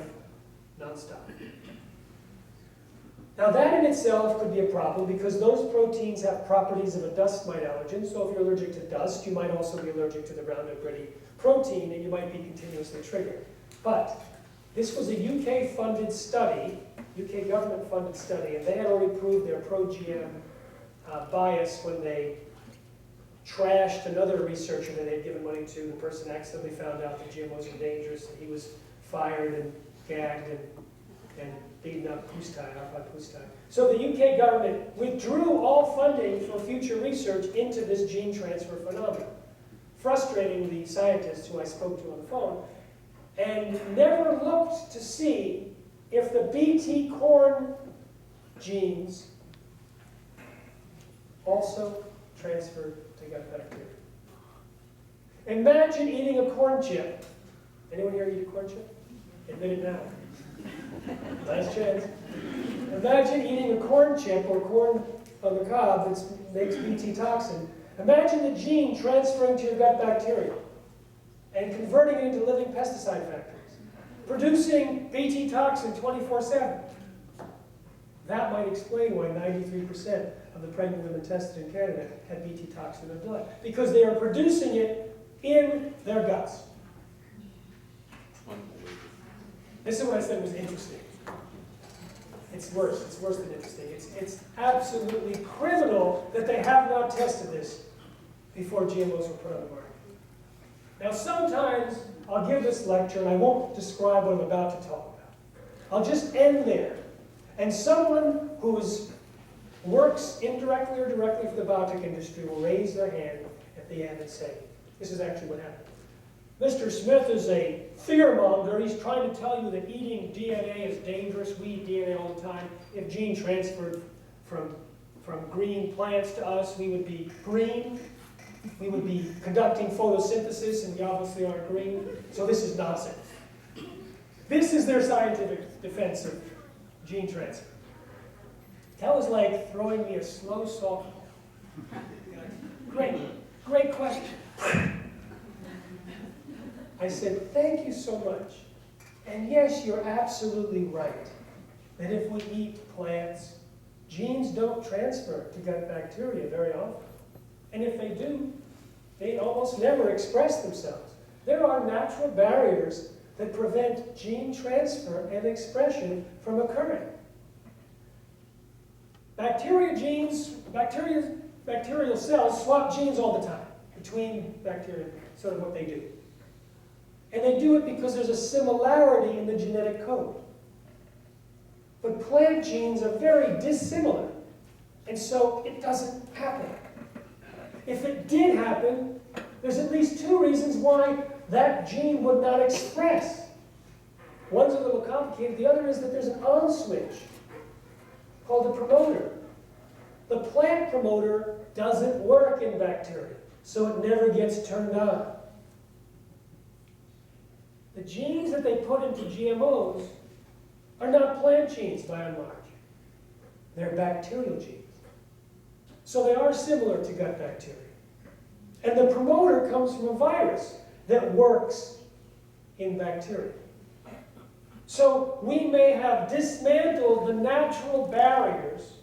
nonstop. Now that in itself could be a problem because those proteins have properties of a dust mite allergen, so if you're allergic to dust, you might also be allergic to the Roundup Ready protein, and you might be continuously triggered. But this was a UK-funded study, UK government-funded study, and they had already proved their pro-GM bias when they trashed another researcher that they'd given money to. The person accidentally found out that GMOs were dangerous, and he was fired and gagged and beaten up Pustai. So the UK government withdrew all funding for future research into this gene transfer phenomenon, frustrating the scientists who I spoke to on the phone, and never looked to see if the BT corn genes also transferred to gut bacteria. Imagine eating a corn chip. Anyone here eat a corn chip? Admit it now. Last chance. Imagine eating a corn chip or corn on the cob that makes BT toxin. Imagine the gene transferring to your gut bacteria and converting it into living pesticide factories, producing BT toxin 24/7. That might explain why 93% of the pregnant women tested in Canada had BT toxin in their blood, because they are producing it in their guts. This is what I said was interesting. It's worse than interesting. It's absolutely criminal that they have not tested this before GMOs were put on the market. Now sometimes I'll give this lecture and I won't describe what I'm about to talk about. I'll just end there. And someone who works indirectly or directly for the biotech industry will raise their hand at the end and say, this is actually what happened. Mr. Smith is a fearmonger. He's trying to tell you that eating DNA is dangerous. We eat DNA all the time. If gene transferred from green plants to us, we would be green. We would be conducting photosynthesis, and we obviously aren't green. So this is nonsense. This is their scientific defense of gene transfer. That was like throwing me a slow softball. Great question. I said, thank you so much. And yes, you're absolutely right. that if we eat plants, genes don't transfer to gut bacteria very often. And if they do, they almost never express themselves. There are natural barriers that prevent gene transfer and expression from occurring. Bacterial cells swap genes all the time between bacteria, sort of what they do. And they do it because there's a similarity in the genetic code. But plant genes are very dissimilar, and so it doesn't happen. If it did happen, there's at least two reasons why that gene would not express. One's a little complicated. The other is that there's an on switch called the promoter. The plant promoter doesn't work in bacteria, so it never gets turned on. The genes that they put into GMOs are not plant genes by and large. They're bacterial genes. So they are similar to gut bacteria. And the promoter comes from a virus that works in bacteria. So we may have dismantled the natural barriers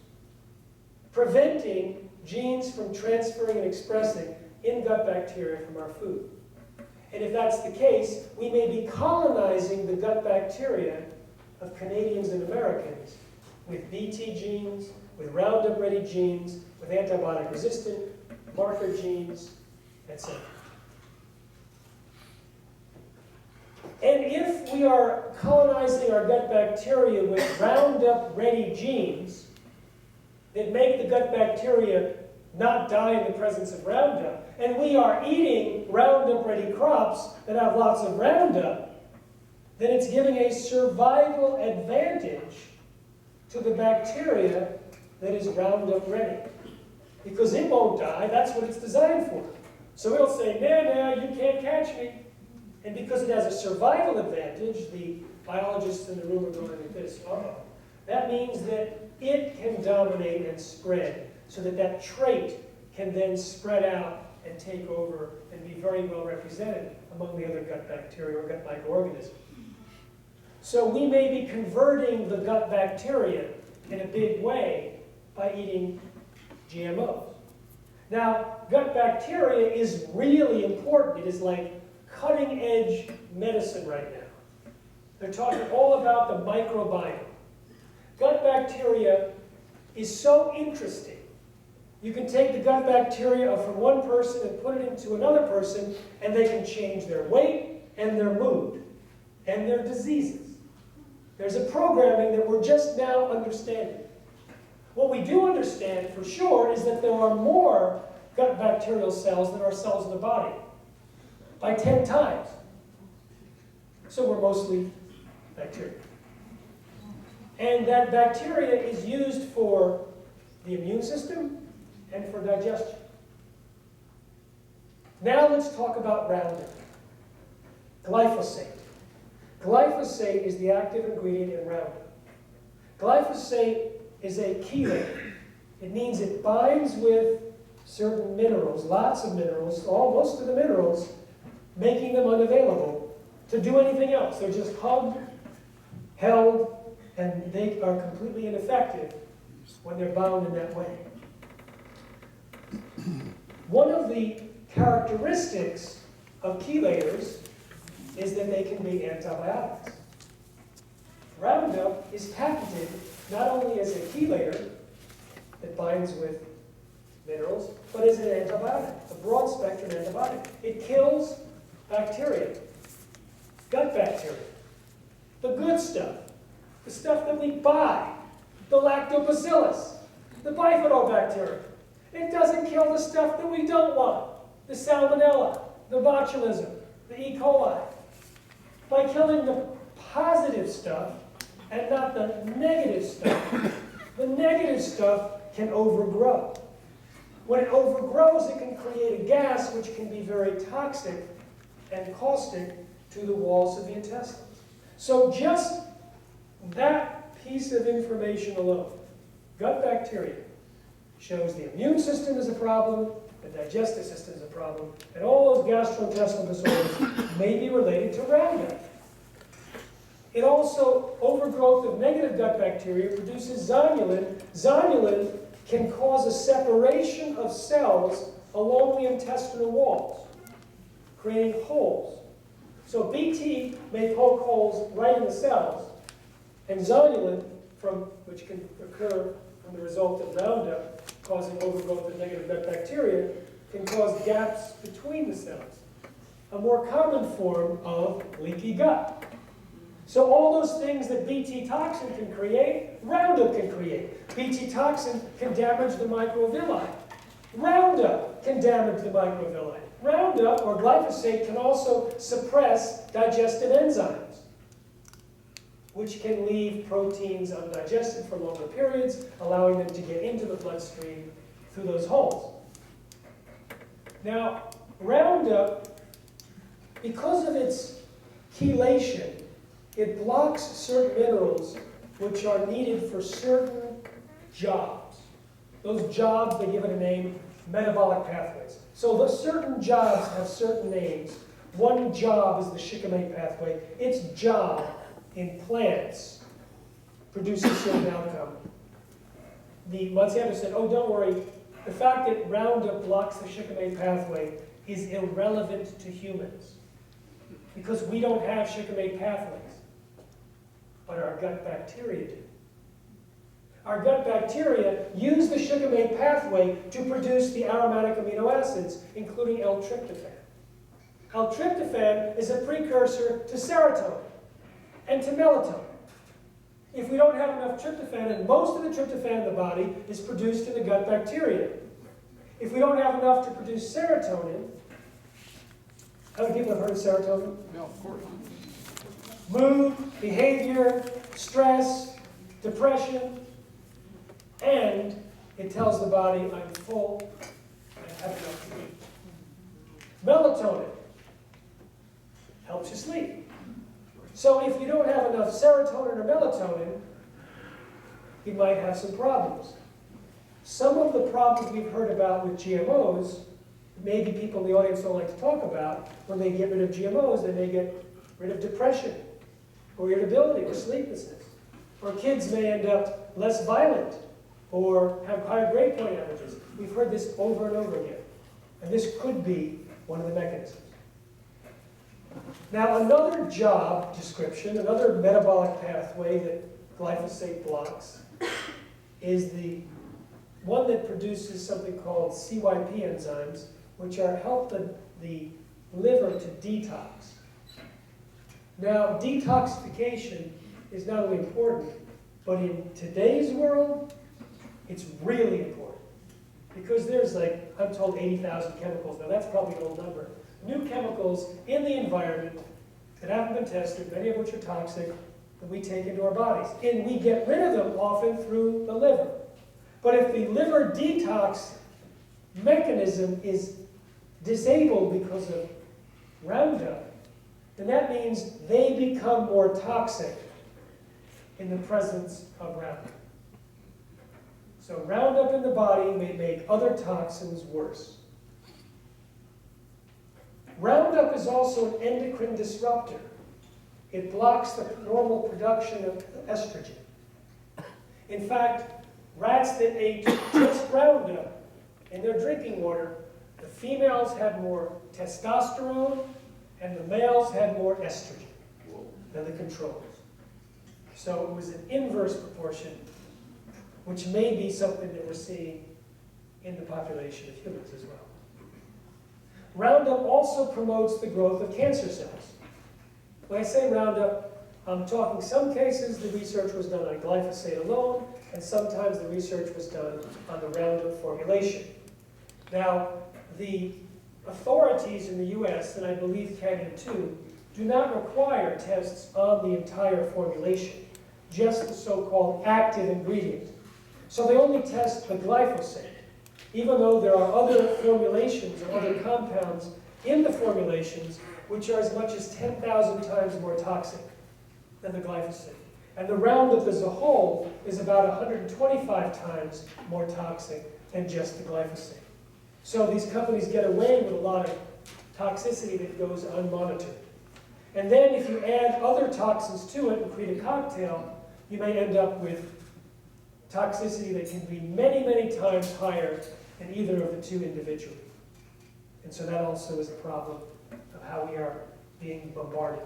preventing genes from transferring and expressing in gut bacteria from our food. And if that's the case, we may be colonizing the gut bacteria of Canadians and Americans with BT genes, with Roundup-ready genes, with antibiotic-resistant marker genes, etc. And if we are colonizing our gut bacteria with Roundup-ready genes that make the gut bacteria not die in the presence of Roundup, and we are eating Roundup-ready crops that have lots of Roundup, then it's giving a survival advantage to the bacteria that is Roundup ready. Because it won't die, that's what it's designed for. So it'll say, nah, you can't catch me. And because it has a survival advantage, the biologists in the room are going like this, that means that it can dominate and spread, so that that trait can then spread out and take over and be very well represented among the other gut bacteria or gut-like organisms. So we may be converting the gut bacteria in a big way by eating GMOs. Now, gut bacteria is really important. It is like cutting-edge medicine right now. They're talking all about the microbiome. Gut bacteria is so interesting. You can take the gut bacteria from one person and put it into another person, and they can change their weight and their mood and their diseases. There's a programming that we're just now understanding. What we do understand for sure is that there are more gut bacterial cells than are cells in the body, by 10 times. So we're mostly bacteria. And that bacteria is used for the immune system and for digestion. Now let's talk about Roundup. Glyphosate. Glyphosate is the active ingredient in Roundup. Glyphosate is a chelator. It means it binds with certain minerals, lots of minerals, most of the minerals, making them unavailable to do anything else. They're just hugged, held, and they are completely ineffective when they're bound in that way. One of the characteristics of chelators is that they can be antibiotics. Roundup is patented not only as a chelator that binds with minerals, but as an antibiotic, a broad-spectrum antibiotic. It kills bacteria, gut bacteria, the good stuff, the stuff that we buy, the lactobacillus, the bifidobacteria. It doesn't kill the stuff that we don't want, the salmonella, the botulism, the E. coli. By killing the positive stuff and not the negative stuff, the negative stuff can overgrow. When it overgrows, it can create a gas which can be very toxic and caustic to the walls of the intestines. So just that piece of information alone, gut bacteria, shows the immune system is a problem, the digestive system is a problem, and all those gastrointestinal disorders may be related to Roundup. It also, overgrowth of negative gut bacteria produces zonulin. Zonulin can cause a separation of cells along the intestinal walls, creating holes. So BT may poke holes right in the cells, and zonulin, which can occur from the result of Roundup causing overgrowth of negative gut bacteria, can cause gaps between the cells, a more common form of leaky gut. So all those things that Bt toxin can create, Roundup can create. Bt toxin can damage the microvilli. Roundup can damage the microvilli. Roundup, or glyphosate, can also suppress digestive enzymes, which can leave proteins undigested for longer periods, allowing them to get into the bloodstream through those holes. Now, Roundup, because of its chelation, it blocks certain minerals which are needed for certain jobs. Those jobs, they give it a name, metabolic pathways. So the certain jobs have certain names. One job is the shikimate pathway. Its job in plants produces a certain outcome. The Monsanto said, oh, don't worry. The fact that Roundup blocks the shikimate pathway is irrelevant to humans because we don't have shikimate pathways, but our gut bacteria do. Our gut bacteria use the shikimate pathway to produce the aromatic amino acids, including L-tryptophan. L-tryptophan is a precursor to serotonin and to melatonin. If we don't have enough tryptophan, and most of the tryptophan in the body is produced in the gut bacteria. If we don't have enough to produce serotonin, how many people have heard of serotonin? No, of course. Mood, behavior, stress, depression, and it tells the body, I'm full, I have enough to eat. Melatonin helps you sleep. So if you don't have enough serotonin or melatonin, you might have some problems. Some of the problems we've heard about with GMOs, maybe people in the audience don't like to talk about, when they get rid of GMOs, they may get rid of depression, or irritability, or sleeplessness. Or kids may end up less violent, or have higher grade point averages. We've heard this over and over again. And this could be one of the mechanisms. Now, another job description, another metabolic pathway that glyphosate blocks is the one that produces something called CYP enzymes, which are help the liver to detox. Now, detoxification is not only important, but in today's world, it's really important. Because there's like, I'm told 80,000 chemicals. Now, that's probably an old number. New chemicals in the environment that haven't been tested, many of which are toxic, that we take into our bodies. And we get rid of them often through the liver. But if the liver detox mechanism is disabled because of Roundup, then that means they become more toxic in the presence of Roundup. So Roundup in the body may make other toxins worse. Roundup is also an endocrine disruptor. It blocks the normal production of estrogen. In fact, rats that ate just Roundup in their drinking water, the females had more testosterone and the males had more estrogen than the controls. So it was an inverse proportion, which may be something that we're seeing in the population of humans as well. Roundup also promotes the growth of cancer cells. When I say Roundup, I'm talking some cases the research was done on glyphosate alone, and sometimes the research was done on the Roundup formulation. Now, the authorities in the US, and I believe Canada too, do not require tests on the entire formulation, just the so-called active ingredient. So they only test the glyphosate, even though there are other formulations or other compounds in the formulations which are as much as 10,000 times more toxic than the glyphosate. And the Roundup as a whole is about 125 times more toxic than just the glyphosate. So these companies get away with a lot of toxicity that goes unmonitored. And then if you add other toxins to it and create a cocktail, you may end up with toxicity that can be many, many times higher than either of the two individually. And so that also is a problem of how we are being bombarded.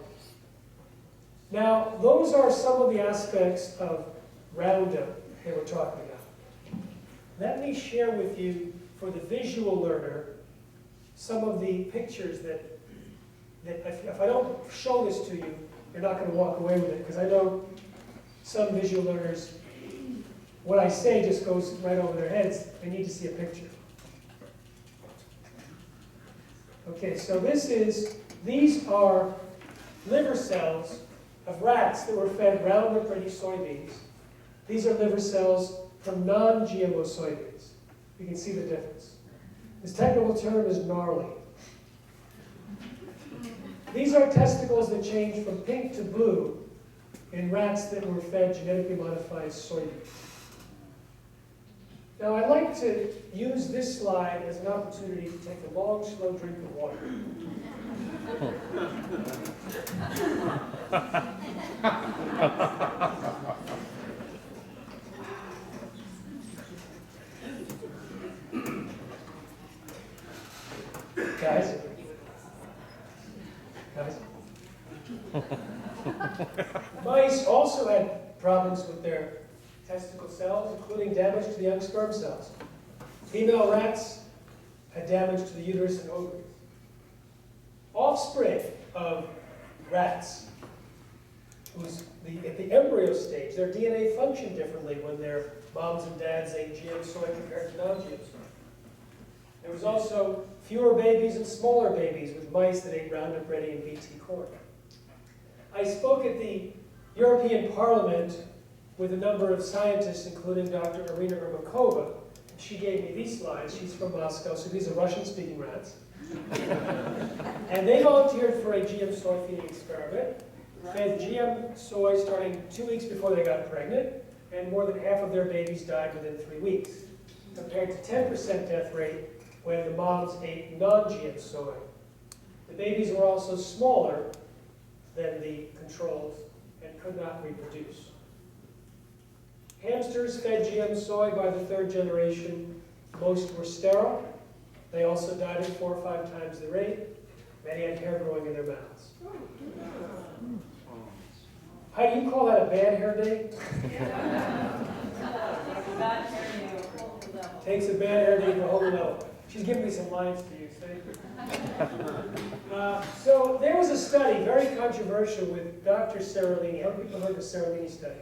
Now, those are some of the aspects of Roundup that we're talking about. Let me share with you, for the visual learner, some of the pictures that if I don't show this to you, you're not going to walk away with it, because I know some visual learners, what I say just goes right over their heads. They need to see a picture. Okay, so these are liver cells of rats that were fed Roundup Ready soybeans. These are liver cells from non-GMO soybeans. You can see the difference. This technical term is gnarly. These are testicles that change from pink to blue in rats that were fed genetically modified soybeans. Now, I'd like to use this slide as an opportunity to take a long, slow drink of water. Guys? Mice also had problems with their testicle cells, including damage to the young sperm cells. Female rats had damage to the uterus and ovaries. Offspring of rats, at the embryo stage, their DNA functioned differently when their moms and dads ate GM soy compared to non-GM soy. There was also fewer babies and smaller babies with mice that ate Roundup Ready and BT corn. I spoke at the European Parliament with a number of scientists, including Dr. Irina Ermakova. She gave me these slides. She's from Moscow, so these are Russian-speaking rats. And they volunteered for a GM soy feeding experiment, fed GM soy starting 2 weeks before they got pregnant, and more than half of their babies died within 3 weeks, compared to 10% death rate when the moms ate non-GM soy. The babies were also smaller than the controls and could not reproduce. Hamsters fed GM soy by the 3rd generation. Most were sterile. They also died at 4 or 5 times the rate. Many had hair growing in their mouths. How do you call that, a bad hair day? Takes a bad hair day to hold it up. She's giving me some lines to use. So there was a study, very controversial, with Dr. Seralini. How many people heard of the Seralini study?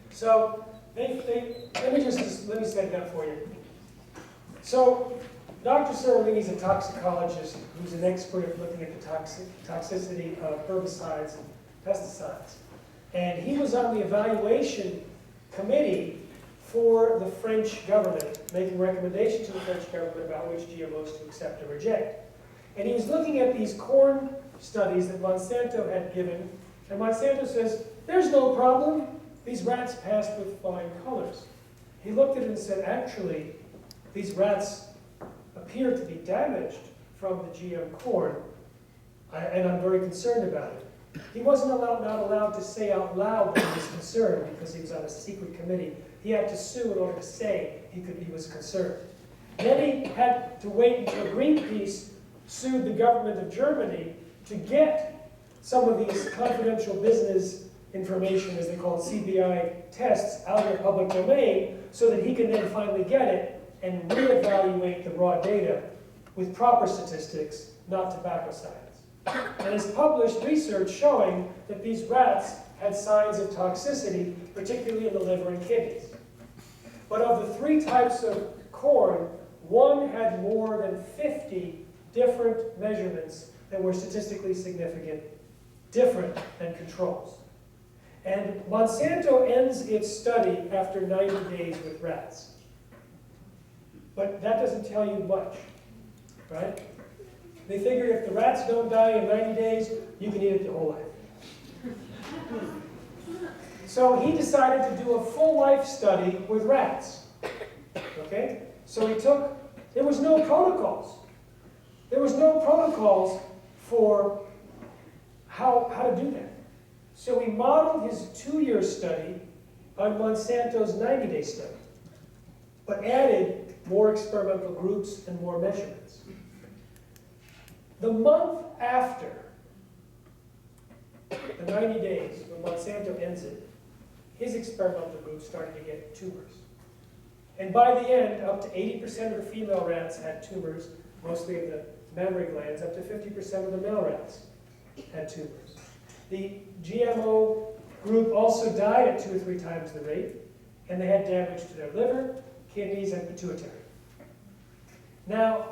So let me set it up for you. So Dr. Seralini is a toxicologist who's an expert at looking at the toxicity of herbicides and pesticides. And he was on the evaluation committee for the French government, making recommendations to the French government about which GMOs to accept or reject. And he was looking at these corn studies that Monsanto had given, and Monsanto says, there's no problem. These rats passed with flying colors. He looked at it and said, actually, these rats appear to be damaged from the GM corn, and I'm very concerned about it. He wasn't not allowed to say out loud that he was concerned because he was on a secret committee. He had to sue in order to say he was concerned. Then he had to wait until Greenpeace sued the government of Germany to get some of these confidential business information, as they call it, CBI tests, out of the public domain, so that he can then finally get it and reevaluate the raw data with proper statistics, not tobacco science. And has published research showing that these rats had signs of toxicity, particularly in the liver and kidneys. But of the 3 types of corn, one had more than 50 different measurements that were statistically significant, different than controls. And Monsanto ends its study after 90 days with rats. But that doesn't tell you much, right? They figured if the rats don't die in 90 days, you can eat it the whole life. So he decided to do a full life study with rats. Okay? So there was no protocols. There was no protocols for how to do that. So we modeled his 2-year study on Monsanto's 90-day study, but added more experimental groups and more measurements. The month after the 90 days, when Monsanto ends it, his experimental group started to get tumors. And by the end, up to 80% of the female rats had tumors, mostly in the mammary glands. Up to 50% of the male rats had tumors. The GMO group also died at 2 or 3 times the rate, and they had damage to their liver, kidneys, and pituitary. Now,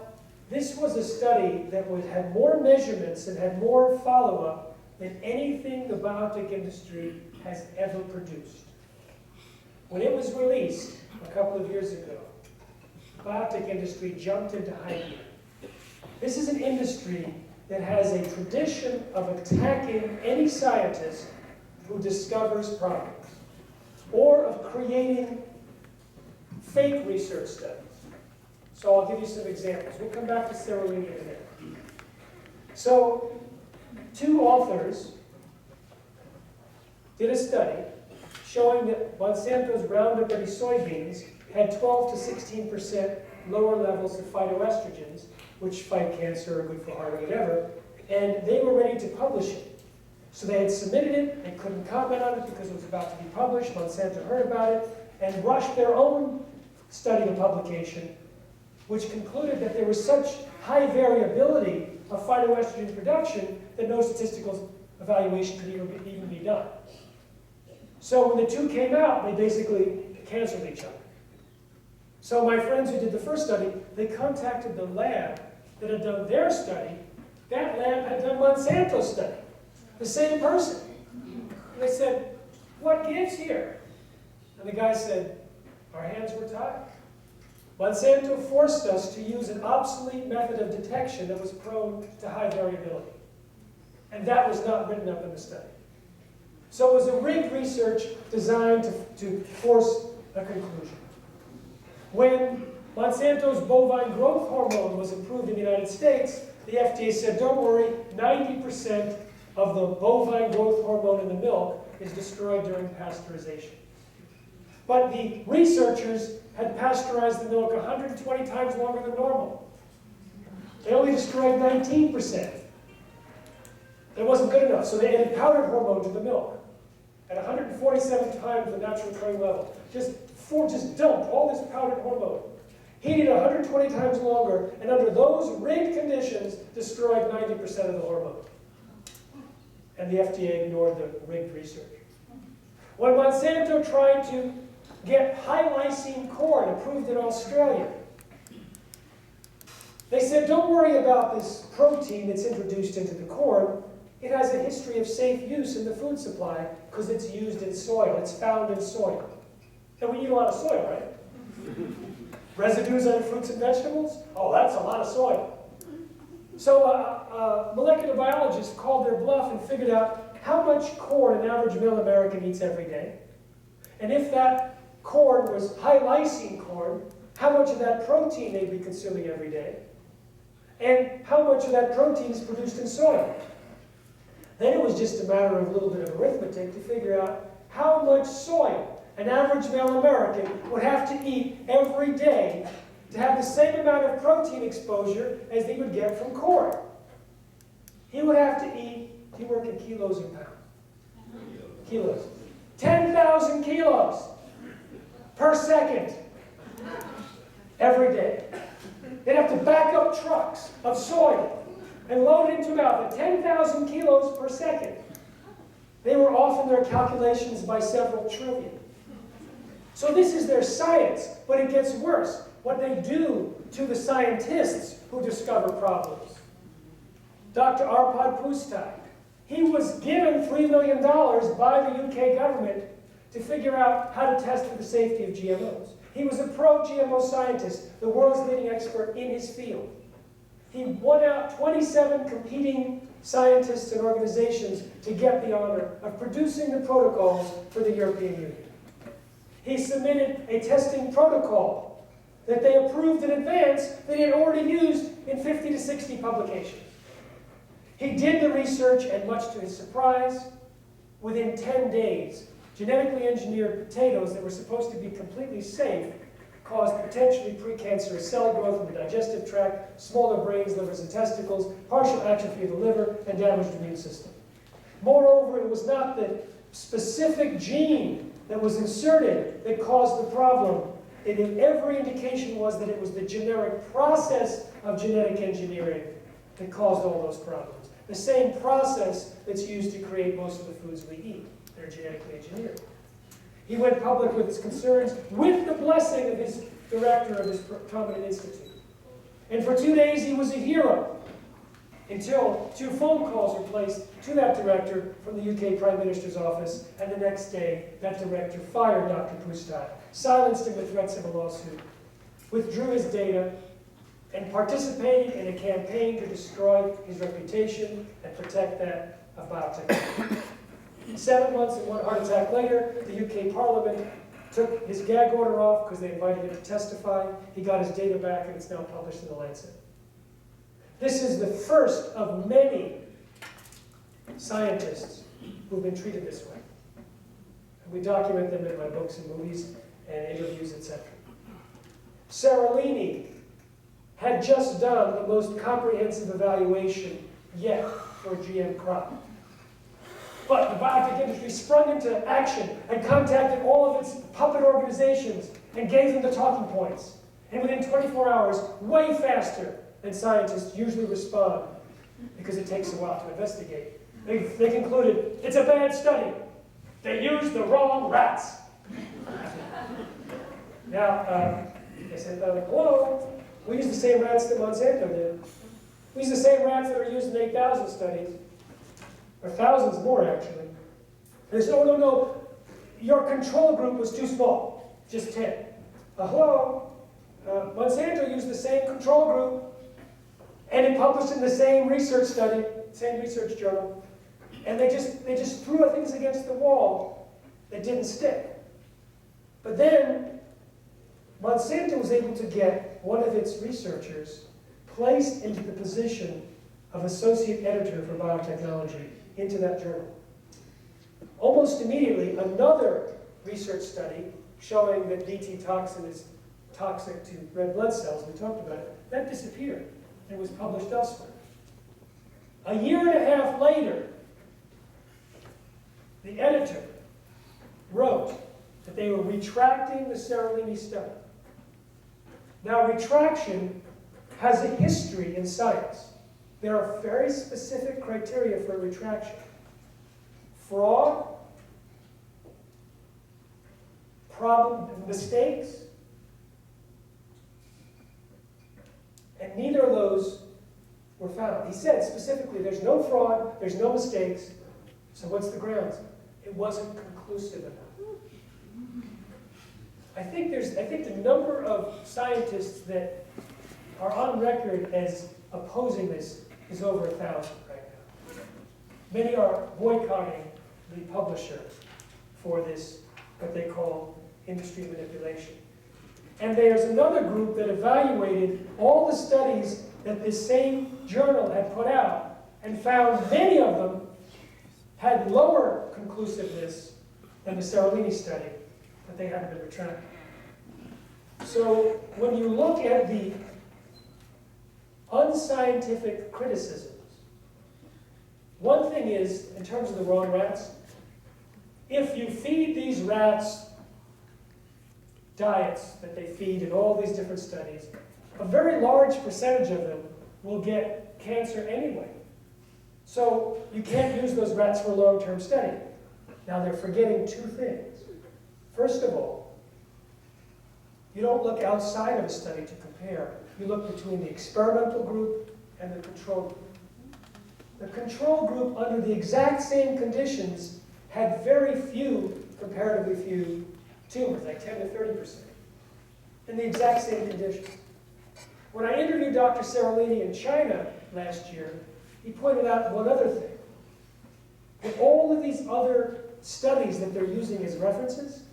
this was a study that had more measurements and had more follow-up than anything the biotech industry has ever produced. When it was released a couple of years ago, the biotech industry jumped into high gear. This is an industry that has a tradition of attacking any scientist who discovers problems, or of creating fake research studies. So I'll give you some examples. We'll come back to spirulina in a minute. So 2 authors did a study showing that Monsanto's Roundup Ready soybeans had 12 to 16% lower levels of phytoestrogens, which fight cancer, are good for heart, or whatever, and they were ready to publish it. So they had submitted it, they couldn't comment on it because it was about to be published. Monsanto heard about it and rushed their own study to publication, which concluded that there was such high variability of phytoestrogen production that no statistical evaluation could even be done. So when the 2 came out, they basically canceled each other. So my friends who did the first study, they contacted the lab that had done their study. That lab had done Monsanto's study. The same person. And they said, what gives here? And the guy said, our hands were tied. Monsanto forced us to use an obsolete method of detection that was prone to high variability. And that was not written up in the study. So it was a rigged research designed to force a conclusion. When Monsanto's bovine growth hormone was approved in the United States, the FDA said, don't worry, 90% of the bovine growth hormone in the milk is destroyed during pasteurization. But the researchers had pasteurized the milk 120 times longer than normal. They only destroyed 19%. It wasn't good enough, so they added powdered hormone to the milk at 147 times the natural occurring level. Just dumped all this powdered hormone. Heated 120 times longer, and under those rigged conditions, destroyed 90% of the hormone. And the FDA ignored the rigged research. When Monsanto tried to get high lysine corn approved in Australia, they said, don't worry about this protein that's introduced into the corn. It has a history of safe use in the food supply because it's used in soil. It's found in soil. And we eat a lot of soil, right? Residues on fruits and vegetables? Oh, that's a lot of soil. So molecular biologists called their bluff and figured out how much corn an average male American eats every day. And if that corn was high lysine corn, how much of that protein they'd be consuming every day, and how much of that protein is produced in soil. Then it was just a matter of a little bit of arithmetic to figure out how much soil an average male American would have to eat every day to have the same amount of protein exposure as they would get from corn. He would have to eat, he worked in kilos and pounds. Kilos. 10,000 kilos per second every day. They'd have to back up trucks of soil and load it into mouth at 10,000 kilos per second. They were off in their calculations by several trillion. So this is their science, but it gets worse. What they do to the scientists who discover problems. Dr. Arpad Pusztai, he was given $3 million by the UK government to figure out how to test for the safety of GMOs. He was a pro-GMO scientist, the world's leading expert in his field. He won out 27 competing scientists and organizations to get the honor of producing the protocols for the European Union. He submitted a testing protocol that they approved in advance that he had already used in 50 to 60 publications. He did the research, and much to his surprise, within 10 days, genetically engineered potatoes that were supposed to be completely safe caused potentially precancerous cell growth in the digestive tract, smaller brains, livers, and testicles, partial atrophy of the liver, and damaged immune system. Moreover, it was not the specific gene that was inserted that caused the problem. Every indication was that it was the generic process of genetic engineering that caused all those problems. The same process that's used to create most of the foods we eat. They're genetically engineered. He went public with his concerns with the blessing of his director of his prominent institute. And for 2 days he was a hero, until 2 phone calls were placed to that director from the UK Prime Minister's office, and the next day that director fired Dr. Pustad, silenced him with threats of a lawsuit, withdrew his data, and participated in a campaign to destroy his reputation and protect that of biotechnology. 7 months and 1 heart attack later, the UK Parliament took his gag order off because they invited him to testify. He got his data back, and it's now published in The Lancet. This is the first of many scientists who've been treated this way. And we document them in my books and movies and interviews, etc. Seralini had just done the most comprehensive evaluation yet for a GM crop. But the biotech industry sprung into action and contacted all of its puppet organizations and gave them the talking points. And within 24 hours, way faster than scientists usually respond, because it takes a while to investigate, they concluded, it's a bad study. They used the wrong rats. Now, they said, hello, we use the same rats that Monsanto did. We use the same rats that are used in 8,000 studies. Or thousands more, actually. And they said, oh, no, your control group was too small, just 10. Hello? Monsanto used the same control group, and it published in the same research study, same research journal, and they just threw things against the wall that didn't stick. But then, Monsanto was able to get one of its researchers placed into the position of associate editor for biotechnology into that journal. Almost immediately, another research study showing that DT toxin is toxic to red blood cells, we talked about it, that disappeared and was published elsewhere. A year and a half later, the editor wrote that they were retracting the Seralini study. Now, retraction has a history in science. There are very specific criteria for retraction. Fraud, mistakes, and neither of those were found. He said specifically, there's no fraud, there's no mistakes, so what's the grounds? It wasn't conclusive enough. I think the number of scientists that are on record as opposing this is over 1,000 right now. Many are boycotting the publisher for this, what they call industry manipulation. And there's another group that evaluated all the studies that this same journal had put out and found many of them had lower conclusiveness than the Seralini study, but they hadn't been retracted. So when you look at the unscientific criticisms, one thing is, in terms of the wrong rats, if you feed these rats diets that they feed in all these different studies, a very large percentage of them will get cancer anyway. So you can't use those rats for long-term study. Now they're forgetting 2 things. First of all, you don't look outside of a study to compare. You look between the experimental group and the control group. The control group, under the exact same conditions, had very few, comparatively few, tumors, like 10 to 30%, in the exact same conditions. When I interviewed Dr. Seralini in China last year, he pointed out one other thing. That all of these other studies that they're using as references,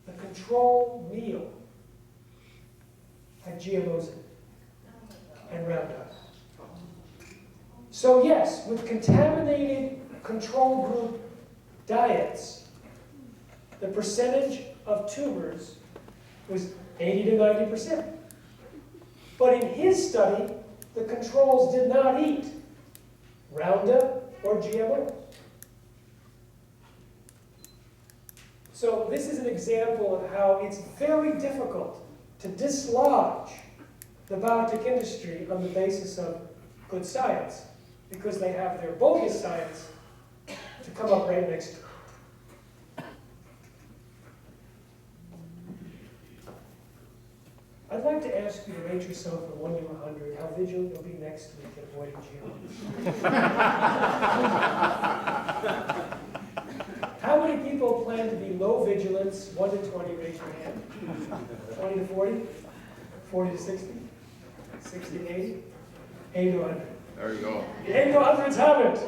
the control meal had GMOs in it and Roundup. So yes, with contaminated control group diets, the percentage of tumors was 80 to 90%. But in his study, the controls did not eat Roundup or GMOs. So this is an example of how it's very difficult to dislodge the biotech industry on the basis of good science, because they have their bogus science to come up right next to it. I'd like to ask you to rate yourself from 1 to 100, how vigilant you'll be next week at avoiding GMOs. How many people plan to be low vigilance, 1 to 20, raise your hand. 20 to 40, 40 to 60, 60 to 80, 80 to 100. There you go. The 80 to 100s have it.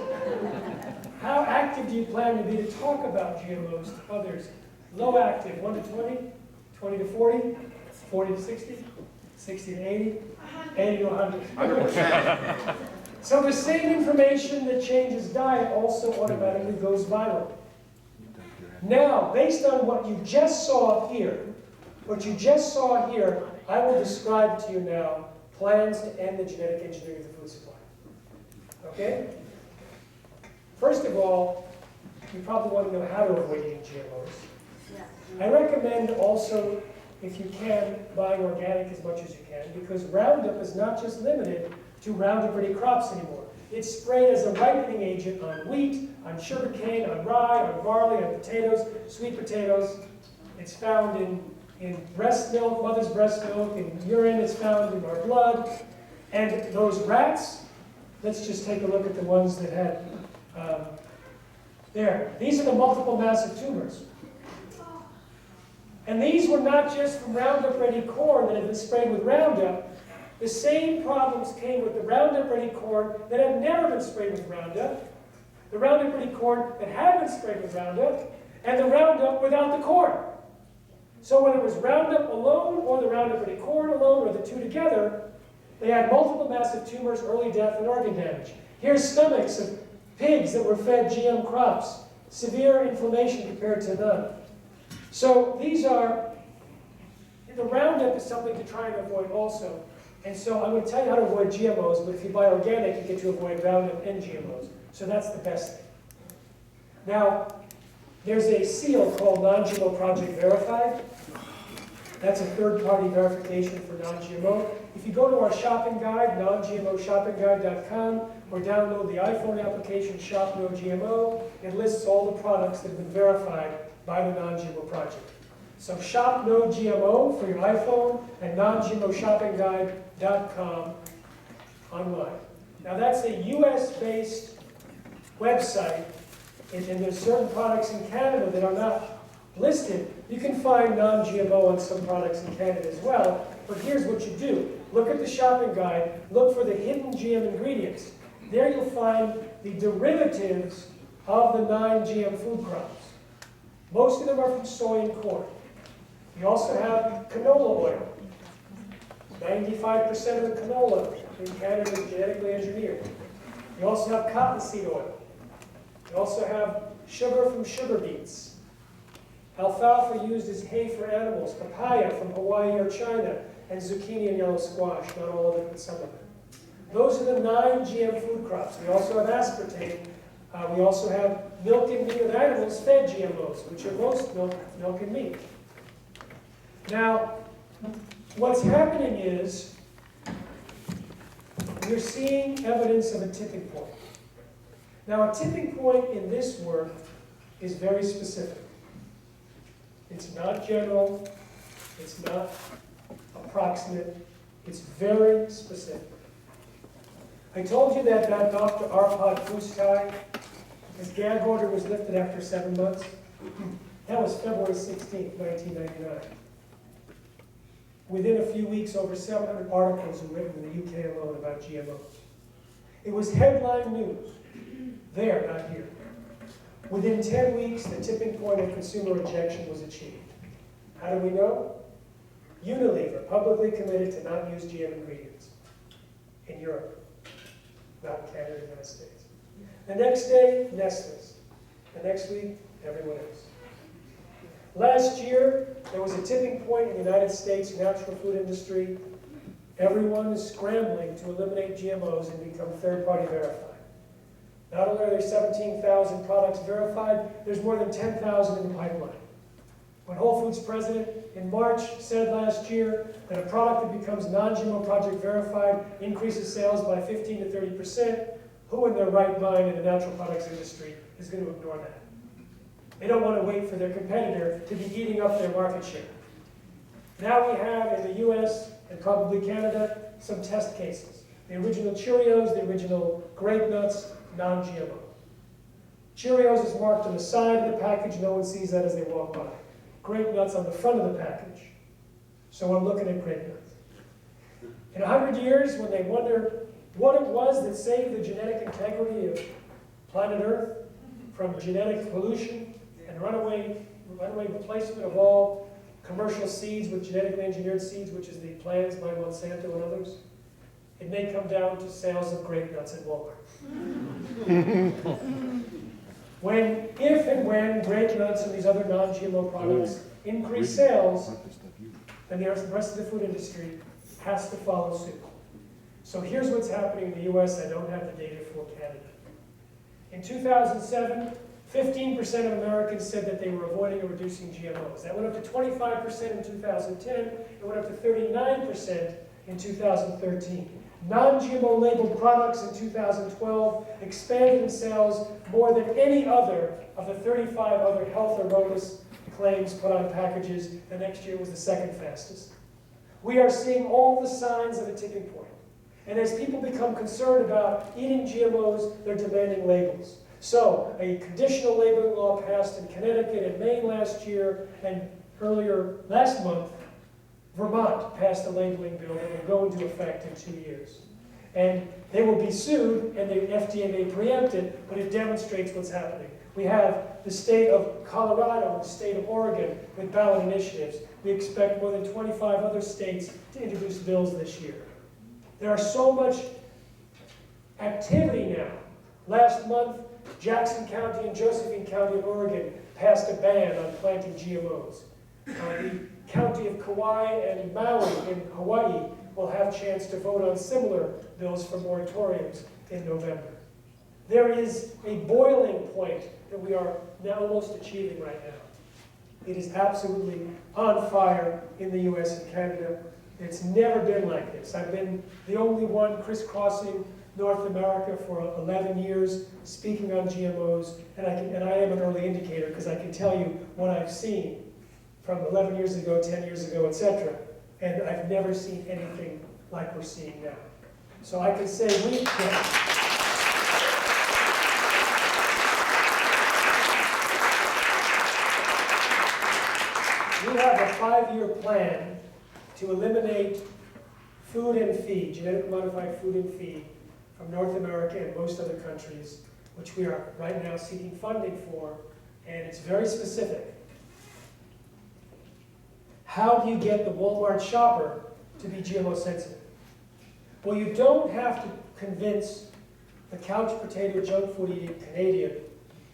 How active do you plan to be to talk about GMOs to others? Low active, 1 to 20, 20 to 40, 40 to 60, 60 to 80, 80 to 100. 100%. So the same information that changes diet also automatically goes viral. Now, based on what you just saw here, I will describe to you now plans to end the genetic engineering of the food supply. Okay? First of all, you probably want to know how to avoid eating GMOs. I recommend also, if you can, buying organic as much as you can, because Roundup is not just limited to Roundup-ready crops anymore. It's sprayed as a ripening agent on wheat, on sugarcane, on rye, on barley, on potatoes, sweet potatoes. It's found in breast milk, mother's breast milk, in urine, it's found in our blood. And those rats, let's just take a look at the ones that had, there. These are the multiple massive tumors. And these were not just from Roundup-ready corn that had been sprayed with Roundup. The same problems came with the Roundup-ready corn that had never been sprayed with Roundup, the Roundup-ready corn that had been sprayed with Roundup, and the Roundup without the corn. So whether it was Roundup alone or the Roundup-ready corn alone or the two together, they had multiple massive tumors, early death, and organ damage. Here's stomachs of pigs that were fed GM crops, severe inflammation compared to none. So these are, the Roundup is something to try and avoid also. And so I'm going to tell you how to avoid GMOs, but if you buy organic, you get to avoid Roundup and GMOs. So that's the best thing. Now, there's a seal called Non-GMO Project Verified. That's a third-party verification for non-GMO. If you go to our shopping guide, nongmoshoppingguide.com, or download the iPhone application Shop No GMO, it lists all the products that have been verified by the Non-GMO Project. So Shop No GMO for your iPhone and nongmoshoppingguide.com online. Now that's a US-based website, and there's certain products in Canada that are not listed. You can find non-GMO on some products in Canada as well, but here's what you do. Look at the shopping guide, look for the hidden GM ingredients. There you'll find the derivatives of the 9 GM food crops. Most of them are from soy and corn. You also have canola oil. 95% of the canola in Canada is genetically engineered. You also have cottonseed oil. You also have sugar from sugar beets. Alfalfa used as hay for animals. Papaya from Hawaii or China. And zucchini and yellow squash. Not all of it, but some of it. Those are the 9 GM food crops. We also have aspartame. We also have milk and meat of animals fed GMOs, which are most milk and meat. Now, what's happening is we're seeing evidence of a tipping point. Now, a tipping point in this work is very specific. It's not general. It's not approximate. It's very specific. I told you that Dr. Arpad Pusztai, his gag order was lifted after 7 months. That was February 16, 1999. Within a few weeks, over 700 articles were written in the UK alone about GMOs. It was headline news. There, not here. Within 10 weeks, the tipping point of consumer rejection was achieved. How do we know? Unilever publicly committed to not use GM ingredients in Europe. not in Canada, the United States. The next day, Nestle's. The next week, everyone else. Last year, there was a tipping point in the United States natural food industry. Everyone is scrambling to eliminate GMOs and become third-party verified. Not only are there 17,000 products verified, there's more than 10,000 in the pipeline. When Whole Foods president in March said last year that a product that becomes non-GMO project verified increases sales by 15 to 30%, who in their right mind in the natural products industry is going to ignore that? They don't want to wait for their competitor to be eating up their market share. Now we have in the US and probably Canada some test cases. The original Cheerios, the original grape nuts, non-GMO. Cheerios is marked on the side of the package, no one sees that as they walk by. Grape nuts on the front of the package. So I'm looking at grape nuts. In 100 years, when they wonder what it was that saved the genetic integrity of planet Earth from genetic pollution and runaway replacement of all commercial seeds with genetically engineered seeds, which is the plans by Monsanto and others, it may come down to sales of grape nuts at Walmart. If and when grape nuts and these other non-GMO products increase sales, then the rest of the food industry has to follow suit. So here's what's happening in the US. I don't have the data for Canada. In 2007, 15% of Americans said that they were avoiding or reducing GMOs. That went up to 25% in 2010. It went up to 39% in 2013. Non-GMO labeled products in 2012 expanded in sales more than any other of the 35 other health or wellness claims put on packages. The next year was the second fastest. We are seeing all the signs of a tipping point. And as people become concerned about eating GMOs, they're demanding labels. So a conditional labeling law passed in Connecticut and Maine last year, and earlier last month, Vermont passed a labeling bill that will go into effect in 2 years. And they will be sued, and the FDA may preempt it, but it demonstrates what's happening. We have the state of Colorado and the state of Oregon with ballot initiatives. We expect more than 25 other states to introduce bills this year. There are so much activity now. Last month, Jackson County and Josephine County of Oregon passed a ban on planting GMOs. The county of Kauai and Maui in Hawaii will have a chance to vote on similar bills for moratoriums in November. There is a boiling point that we are now almost achieving right now. It is absolutely on fire in the US and Canada. It's never been like this. I've been the only one crisscrossing North America for 11 years, speaking on GMOs, and I am an early indicator because I can tell you what I've seen from 11 years ago, 10 years ago, etc. And I've never seen anything like we're seeing now. So I can say we have a 5-year plan to eliminate food and feed, genetically modified food and feed, from North America and most other countries, which we are right now seeking funding for, and it's very specific. How do you get the Walmart shopper to be GMO sensitive? Well, you don't have to convince the couch potato junk food eating Canadian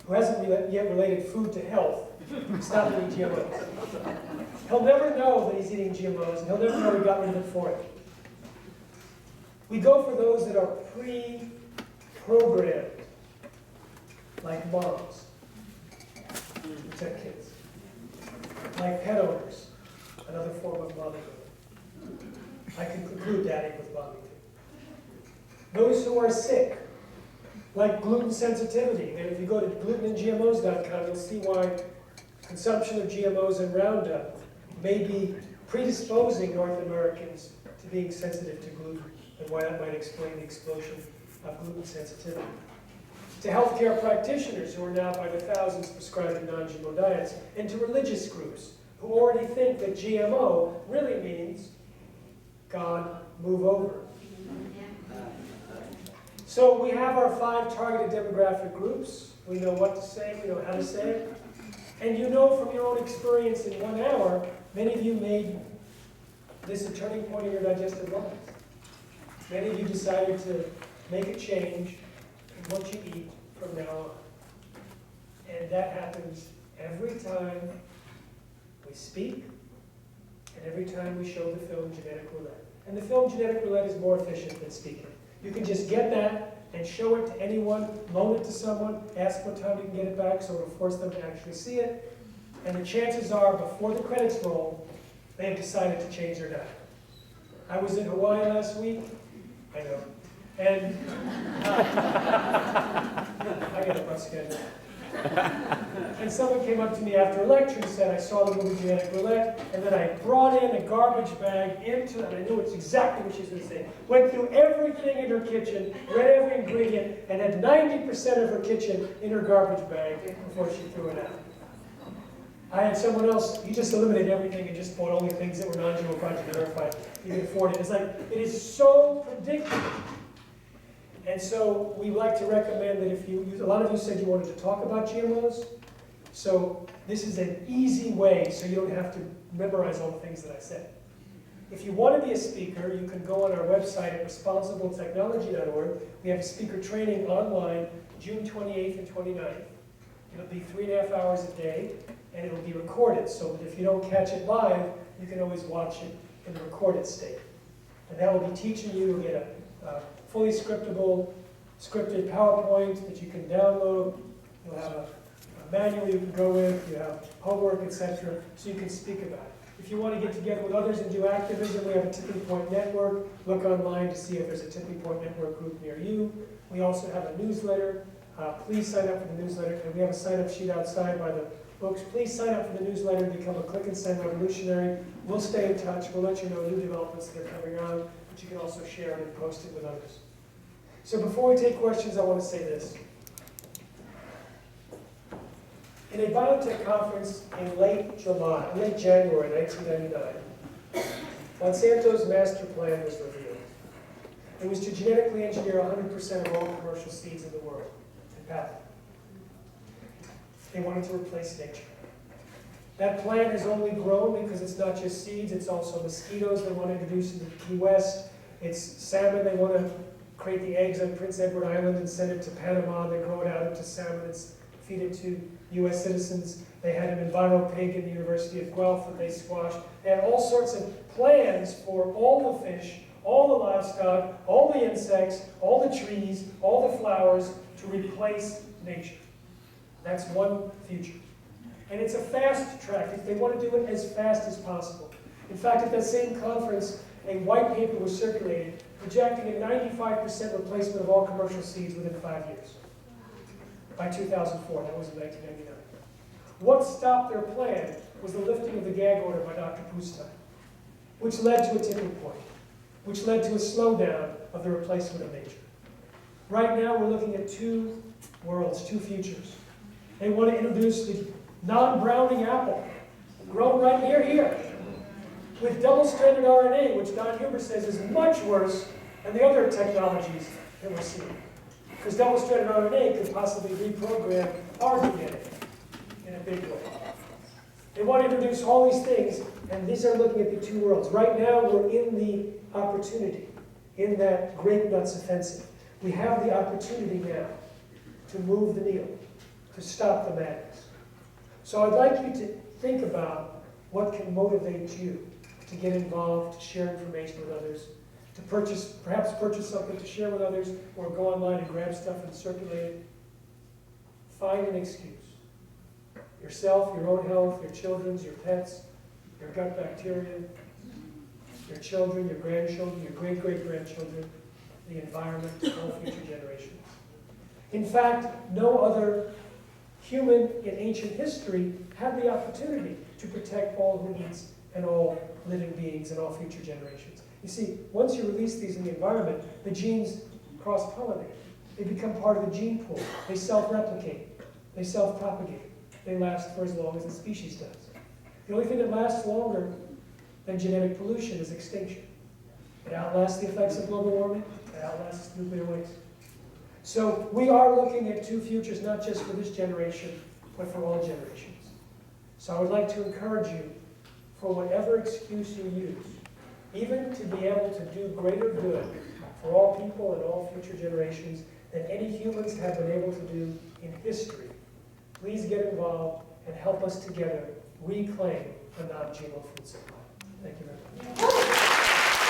who hasn't yet related food to health to stop eating GMOs. He'll never know that he's eating GMOs, and he'll never know he got rid of it for it. We go for those that are pre-programmed, like moms to protect kids, like pet owners, another form of momming. I can conclude daddy with momming. Those who are sick, like gluten sensitivity. And if you go to glutenandgmos.com, you'll see why consumption of GMOs and Roundup may be predisposing North Americans to being sensitive to gluten, and why that might explain the explosion of gluten sensitivity. To healthcare practitioners who are now by the thousands prescribing non-GMO diets, and to religious groups who already think that GMO really means God move over. So we have our 5 targeted demographic groups. We know what to say, we know how to say it. And you know from your own experience in 1 hour, many of you made this a turning point in your digestive life. Many of you decided to make a change in what you eat from now on. And that happens every time we speak and every time we show the film Genetic Roulette. And the film Genetic Roulette is more efficient than speaking. You can just get that and show it to anyone, loan it to someone, ask what time you can get it back so it'll force them to actually see it. And the chances are, before the credits roll, they have decided to change their diet. I was in Hawaii last week. I know. And I got a rough schedule. And someone came up to me after a lecture and said, I saw the movie Genetic Roulette, and then I brought in a garbage bag into, and I knew it's exactly what she's going to say, went through everything in her kitchen, read every ingredient, and had 90% of her kitchen in her garbage bag before she threw it out. I had someone else, he just eliminated everything and just bought only things that were non-GMO project verified. He could afford it. It's like, it is so predictable. And so we like to recommend that if a lot of you said you wanted to talk about GMOs, so this is an easy way so you don't have to memorize all the things that I said. If you want to be a speaker, you can go on our website at responsibletechnology.org. We have a speaker training online June 28th and 29th. It'll be 3.5 hours a day, and it'll be recorded, so that if you don't catch it live, you can always watch it in the recorded state. And that will be teaching you to get a fully scripted PowerPoint that you can download. You'll have a manual you can go with, you have homework, etc., so you can speak about it. If you want to get together with others and do activism, we have a Tipping Point Network. Look online to see if there's a Tipping Point Network group near you. We also have a newsletter. Please sign up for the newsletter, and we have a sign-up sheet outside by the books. Please sign up for the newsletter and become a Click and Send revolutionary. We'll stay in touch. We'll let you know new developments that are coming on, but you can also share it and post it with others. So before we take questions, I want to say this. In a biotech conference in late January 1999, Monsanto's master plan was revealed. It was to genetically engineer 100% of all commercial seeds in the world and patent. They wanted to replace nature. That plan has only grown because it's not just seeds, it's also mosquitoes they want to introduce into Key West. It's salmon, they want to create the eggs on Prince Edward Island and send it to Panama. They grow it out into salmon and feed it to U.S. citizens. They had an EnviroPig in the University of Guelph that they squashed. They had all sorts of plans for all the fish, all the livestock, all the insects, all the trees, all the flowers to replace nature. That's one future. And it's a fast track. They want to do it as fast as possible. In fact, at that same conference, a white paper was circulated projecting a 95% replacement of all commercial seeds within 5 years. By 2004, that was in 1999. What stopped their plan was the lifting of the gag order by Dr. Pustine, which led to a tipping point, which led to a slowdown of the replacement of nature. Right now, we're looking at two worlds, two futures. They want to introduce the non-browning apple, grown right here, with double-stranded RNA, which Don Huber says is much worse than the other technologies that we're seeing. Because double-stranded RNA could possibly reprogram our DNA in a big way. They want to introduce all these things, and these are looking at the two worlds. Right now, we're in the opportunity, in that grape nuts offensive. We have the opportunity now to move the needle, to stop the madness. So I'd like you to think about what can motivate you to get involved, to share information with others, to perhaps purchase something to share with others, or go online and grab stuff and circulate it. Find an excuse. Yourself, your own health, your children's, your pets, your gut bacteria, your children, your grandchildren, your great-great-grandchildren, the environment, all future generations. In fact, no other human in ancient history had the opportunity to protect all who eats and all living beings and all future generations. You see, once you release these in the environment, the genes cross-pollinate. They become part of the gene pool. They self-replicate. They self-propagate. They last for as long as the species does. The only thing that lasts longer than genetic pollution is extinction. It outlasts the effects of global warming. It outlasts nuclear waste. So we are looking at two futures, not just for this generation, but for all generations. So I would like to encourage you, for whatever excuse you use, even to be able to do greater good for all people and all future generations than any humans have been able to do in history. Please get involved and help us together reclaim a non-GMO food supply. Thank you very much.